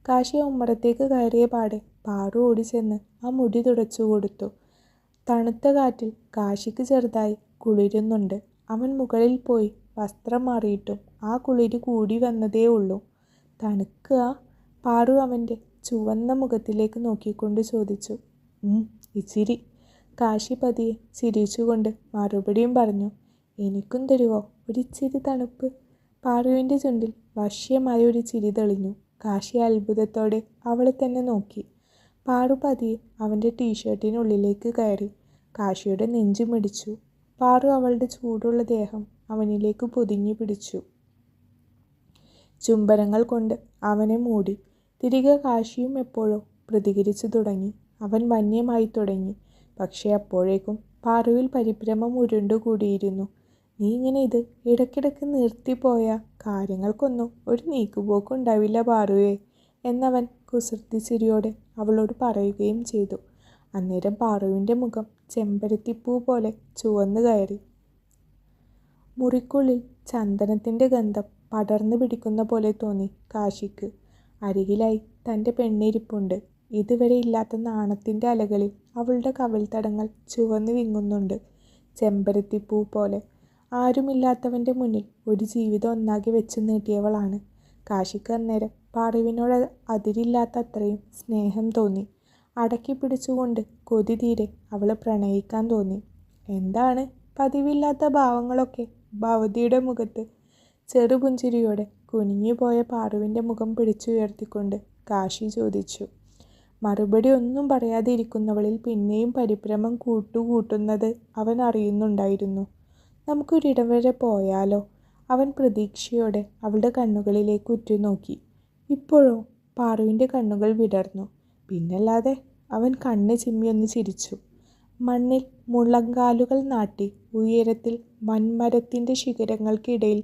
കാശി ഉമ്മറത്തേക്ക് കയറിയ പാടെ പാറു ഓടിച്ചെന്ന് ആ മുടി തുടച്ചു കൊടുത്തു. തണുത്ത കാറ്റിൽ കാശിക്ക് ചെറുതായി കുളിരുന്നുണ്ട്. അവൻ മുകളിൽ പോയി വസ്ത്രം മാറിയിട്ടും ആ കുളിര് കൂടി വന്നതേ ഉള്ളൂ. തണുക്കുക. പാറു അവൻ്റെ ചുവന്ന മുഖത്തിലേക്ക് നോക്കിക്കൊണ്ട് ചോദിച്ചു. ഇച്ചിരി. കാശി പതിയെ ചിരിച്ചുകൊണ്ട് മറുപടിയും പറഞ്ഞു. എനിക്കും തരുവോ ഒരിച്ചിരി തണുപ്പ്? പാറുവിൻ്റെ ചുണ്ടിൽ വശ്യമായ ഒരു ചിരി തെളിഞ്ഞു. കാശി അത്ഭുതത്തോടെ അവളെ തന്നെ നോക്കി. പാറു പതിയെ അവൻ്റെ ടീഷർട്ടിനുള്ളിലേക്ക് കയറി. കാശിയുടെ നെഞ്ചു മിടിച്ചു. പാറു അവളുടെ ചൂടുള്ള ദേഹം അവനിലേക്ക് പൊതിഞ്ഞു പിടിച്ചു. ചുംബനങ്ങൾ കൊണ്ട് അവനെ മൂടി. തിരികെ കാശിയും എപ്പോഴോ പ്രതികരിച്ചു തുടങ്ങി. അവൻ വന്യമായി തുടങ്ങി. പക്ഷേ അപ്പോഴേക്കും പാറുവിൽ പരിഭ്രമം ഉരുണ്ടുകൂടിയിരുന്നു. നീ ഇങ്ങനെ ഇത് ഇടയ്ക്കിടയ്ക്ക് നിർത്തിപ്പോയ കാര്യങ്ങൾക്കൊന്നും ഒരു നീക്കുപോക്കുണ്ടാവില്ല പാറുവേ എന്നവൻ കുസൃതി ചിരിയോടെ അവളോട് പറയുകയും ചെയ്തു. അന്നേരം പാറുവിൻ്റെ മുഖം ചെമ്പരത്തിപ്പൂ പോലെ ചുവന്നു കയറി. മുറിക്കുള്ളിൽ ചന്ദനത്തിൻ്റെ ഗന്ധം പടർന്നു പിടിക്കുന്ന പോലെ തോന്നി കാശിക്ക്. അരികിലായി തൻ്റെ പെണ്ണിരിപ്പുണ്ട്. ഇതുവരെ ഇല്ലാത്ത നാണത്തിൻ്റെ അലകളിൽ അവളുടെ കവിൾത്തടങ്ങൾ ചുവന്നു വിങ്ങുന്നുണ്ട്, ചെമ്പരത്തിപ്പൂ പോലെ. ആരുമില്ലാത്തവൻ്റെ മുന്നിൽ ഒരു ജീവിതം ഒന്നാകെ വെച്ചു നീട്ടിയവളാണ്. കാശിക്ക് അന്നേരം പാറുവിനോട് അതിരില്ലാത്ത അത്രയും സ്നേഹം തോന്നി. അടക്കി പിടിച്ചുകൊണ്ട് കൊതി തീരെ അവളെ പ്രണയിക്കാൻ തോന്നി. എന്താണ് പതിവില്ലാത്ത ഭാവങ്ങളൊക്കെ ഭവതിയുടെ മുഖത്ത്? ചെറുപുഞ്ചിരിയോടെ കുനിഞ്ഞുപോയ പാറുവിൻ്റെ മുഖം പിടിച്ചുയർത്തിക്കൊണ്ട് കാശി ചോദിച്ചു. മറുപടി ഒന്നും പറയാതെ ഇരിക്കുന്നവളിൽ പിന്നെയും പരിഭ്രമം കൂട്ടുന്നത് അവൻ അറിയുന്നുണ്ടായിരുന്നു. നമുക്കൊരിടം വരെ പോയാലോ? അവൻ പ്രതീക്ഷയോടെ അവളുടെ കണ്ണുകളിലേക്ക് ഉറ്റുനോക്കി. ഇപ്പോഴോ? പാറുവിൻ്റെ കണ്ണുകൾ വിടർന്നു. പിന്നല്ലാതെ. അവൻ കണ്ണ് ചിമ്മിയൊന്ന് ചിരിച്ചു. മണ്ണിൽ മുളങ്കാലുകൾ നാട്ടി ഉയരത്തിൽ വൻമരത്തിൻ്റെ ശിഖരങ്ങൾക്കിടയിൽ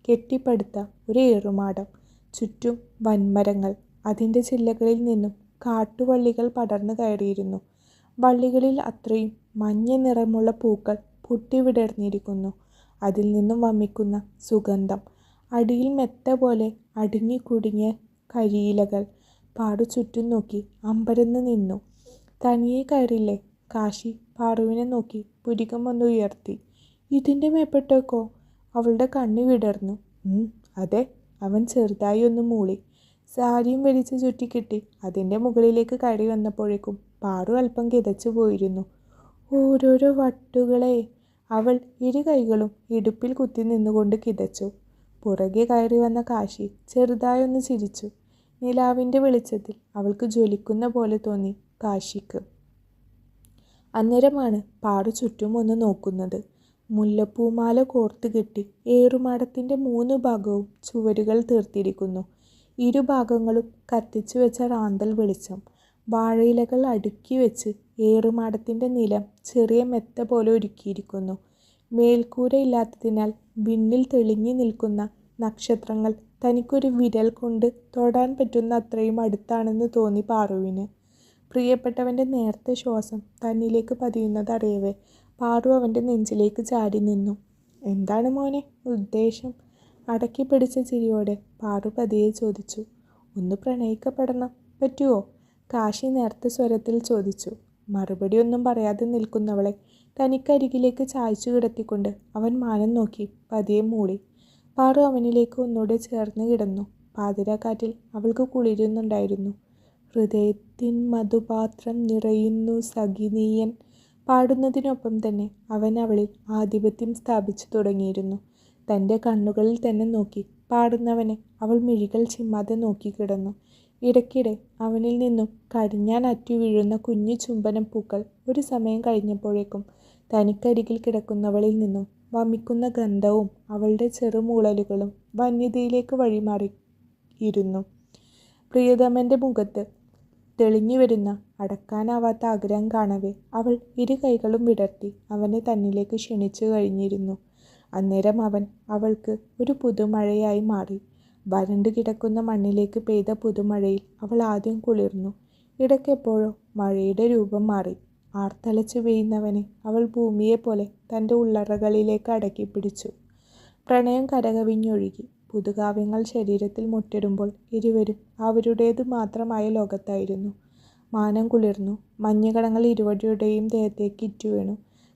കെട്ടിപ്പടുത്ത ഒരു ഏറുമാടം. ചുറ്റും വൻമരങ്ങൾ. അതിൻ്റെ ചില്ലകളിൽ നിന്നും കാട്ടുവള്ളികൾ പടർന്നു കയറിയിരുന്നു. വള്ളികളിൽ അത്രയും മഞ്ഞ നിറമുള്ള പൂക്കൾ പൊട്ടിവിടർന്നിരിക്കുന്നു. അതിൽ നിന്നും വമിക്കുന്ന സുഗന്ധം. അടിയിൽ മെത്ത പോലെ അടുങ്ങിക്കുടുങ്ങിയ കരിയിലകൾ. പാറു ചുറ്റും നോക്കി അമ്പരന്ന് നിന്നു. തനിയെ കയറില്ലേ? കാശി പാറുവിനെ നോക്കി പുരികം ഒന്ന് ഉയർത്തി. ഇതിൻ്റെ മേപ്പെട്ടേക്കോ? അവളുടെ കണ്ണ് വിടർന്നു. അതെ. അവൻ ചെറുതായി ഒന്ന് മൂളി. സാരിയും വലിച്ചു ചുറ്റിക്കെട്ടി അതിൻ്റെ മുകളിലേക്ക് കയറി വന്നപ്പോഴേക്കും പാറു അല്പം കിതച്ചു പോയിരുന്നു. ഓരോരോ വട്ടുകളെ! അവൾ ഇരു കൈകളും ഇടുപ്പിൽ കുത്തി നിന്നുകൊണ്ട് കിതച്ചു. പുറകെ കയറി വന്ന കാശി ചെറുതായൊന്ന് ചിരിച്ചു. നിലാവിൻ്റെ വെളിച്ചത്തിൽ അവൾക്ക് ജ്വലിക്കുന്ന പോലെ തോന്നി കാശിക്ക്. അന്നേരമാണ് പാറു ചുറ്റും ഒന്ന് നോക്കുന്നത്. മുല്ലപ്പൂമാല കോർത്തു കെട്ടി ഏറുമാടത്തിൻ്റെ 3 ഭാഗവും ചുവരുകൾ തീർത്തിരിക്കുന്നു. ഇരുഭാഗങ്ങളും കത്തിച്ചു വെച്ച റാന്തൽ വെളിച്ചം. വാഴയിലകൾ അടുക്കി വെച്ച് ഏറുമാടത്തിൻ്റെ നിലം ചെറിയ മെത്ത പോലെ ഒരുക്കിയിരിക്കുന്നു. മേൽക്കൂരയില്ലാത്തതിനാൽ വിണ്ണിൽ തെളിഞ്ഞു നിൽക്കുന്ന നക്ഷത്രങ്ങൾ തനിക്കൊരു വിരൽ കൊണ്ട് തൊടാൻ പറ്റുന്ന അത്രയും അടുത്താണെന്ന് തോന്നി പാറുവിന്. പ്രിയപ്പെട്ടവൻ്റെ നേർത്ത ശ്വാസം തന്നിലേക്ക് പതിയുന്നതറിയവേ പാറു അവൻ്റെ നെഞ്ചിലേക്ക് ചാടി നിന്നു. എന്താണ് മോനെ ഉദ്ദേശം? അടക്കി പിടിച്ച ചിരിയോടെ പാറു പതിയെ ചോദിച്ചു. ഒന്ന് പ്രണയിക്കപ്പെടണം. പറ്റുമോ? കാശി നേർത്ത സ്വരത്തിൽ ചോദിച്ചു. മറുപടി ഒന്നും പറയാതെ നിൽക്കുന്നവളെ തനിക്കരികിലേക്ക് ചായ്ച്ചു കിടത്തിക്കൊണ്ട് അവൻ മാനം നോക്കി പതിയെ മൂളി. പാറു അവനിലേക്ക് ഒന്നുകൂടെ ചേർന്ന് കിടന്നു. പാതിരാക്കാറ്റിൽ അവൾക്ക് കുളിരുന്നുണ്ടായിരുന്നു. ഹൃദയത്തിൻ മധുപാത്രം നിറയുന്നു സഖിനീയൻ പാടുന്നതിനൊപ്പം തന്നെ അവൻ അവളിൽ ആധിപത്യം സ്ഥാപിച്ചു തുടങ്ങിയിരുന്നു. തൻ്റെ കണ്ണുകളിൽ തന്നെ നോക്കി പാടുന്നവനെ അവൾ മിഴികൾ ചിമ്മാതെ നോക്കിക്കിടന്നു. ഇടയ്ക്കിടെ അവനിൽ നിന്നും കടിഞ്ഞാൻ അറ്റു വീഴുന്ന കുഞ്ഞു ചുംബനം പൂക്കൾ ഒരു സമയം കഴിഞ്ഞപ്പോഴേക്കും തനിക്കരികിൽ കിടക്കുന്നവളിൽ നിന്നും വമിക്കുന്ന ഗന്ധവും അവളുടെ ചെറുമൂളലുകളും വന്യതയിലേക്ക് വഴിമാറിയിരുന്നു. പ്രിയതമൻ്റെ മുഖത്ത് തെളിഞ്ഞു വരുന്ന അടക്കാനാവാത്ത ആഗ്രഹം കാണവേ അവൾ ഇരു കൈകളും വിടർത്തി അവനെ തന്നിലേക്ക് ക്ഷണിച്ചു കഴിഞ്ഞിരുന്നു. അന്നേരം അവൻ അവൾക്ക് ഒരു പുതുമഴയായി മാറി. വരണ്ടു കിടക്കുന്ന മണ്ണിലേക്ക് പെയ്ത പുതുമഴയിൽ അവൾ ആദ്യം കുളിർന്നു. ഇടയ്ക്കെപ്പോഴോ മഴയുടെ രൂപം മാറി. ആർത്തലച്ചു പെയ്യുന്നവനെ അവൾ ഭൂമിയെപ്പോലെ തൻ്റെ ഉള്ളറകളിലേക്ക് അടക്കി പിടിച്ചു. പ്രണയം കരകവിഞ്ഞൊഴുകി. പുതുകാവ്യങ്ങൾ ശരീരത്തിൽ മുട്ടിടുമ്പോൾ ഇരുവരും അവരുടേത് മാത്രമായ ലോകത്തായിരുന്നു. മാനം കുളിർന്നു. മഞ്ഞുകണങ്ങൾ ഇരുവരുടെയും ദേഹത്തേക്ക് ഇറ്റുവീണു.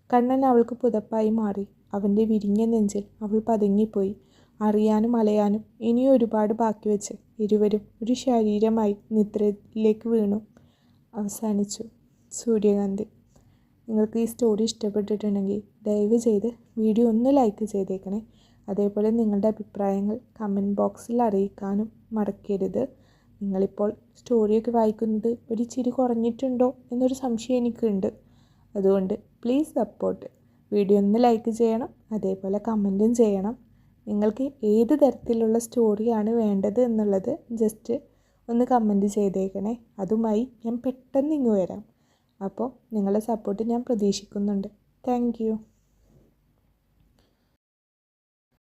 കണ്ണൻ അവൾക്ക് പുതപ്പായി മാറി. അവൻ്റെ വിരിഞ്ഞ നെഞ്ചിൽ അവൾ പതുങ്ങിപ്പോയി. അറിയാനും അലയാനും ഇനിയും ഒരുപാട് ബാക്കി വെച്ച് ഇരുവരും ഒരു ശരീരമായി നിദ്രയിലേക്ക് വീണു. അവസാനിച്ചു. സൂര്യകാന്തി. നിങ്ങൾക്ക് ഈ സ്റ്റോറി ഇഷ്ടപ്പെട്ടിട്ടുണ്ടെങ്കിൽ ദയവ് ചെയ്ത് വീഡിയോ ഒന്ന് ലൈക്ക് ചെയ്തേക്കണേ. അതേപോലെ നിങ്ങളുടെ അഭിപ്രായങ്ങൾ കമൻറ്റ് ബോക്സിൽ അറിയിക്കാനും മറക്കരുത്. നിങ്ങളിപ്പോൾ സ്റ്റോറിയൊക്കെ വായിക്കുന്നത് ഒരു ചിരി കുറഞ്ഞിട്ടുണ്ടോ എന്നൊരു സംശയം എനിക്കുണ്ട്. അതുകൊണ്ട് പ്ലീസ് സപ്പോർട്ട്. വീഡിയോ ഒന്ന് ലൈക്ക് ചെയ്യണം, അതേപോലെ കമൻറ്റും ചെയ്യണം. നിങ്ങൾക്ക് ഏത് തരത്തിലുള്ള സ്റ്റോറിയാണ് വേണ്ടത് എന്നുള്ളത് ജസ്റ്റ് ഒന്ന് കമൻറ്റ് ചെയ്തേക്കണേ. അതുമായി ഞാൻ പെട്ടെന്ന് ഇങ്ങ് വരാം. അപ്പോൾ നിങ്ങളുടെ സപ്പോർട്ട് ഞാൻ പ്രതീക്ഷിക്കുന്നുണ്ട്. Thank you.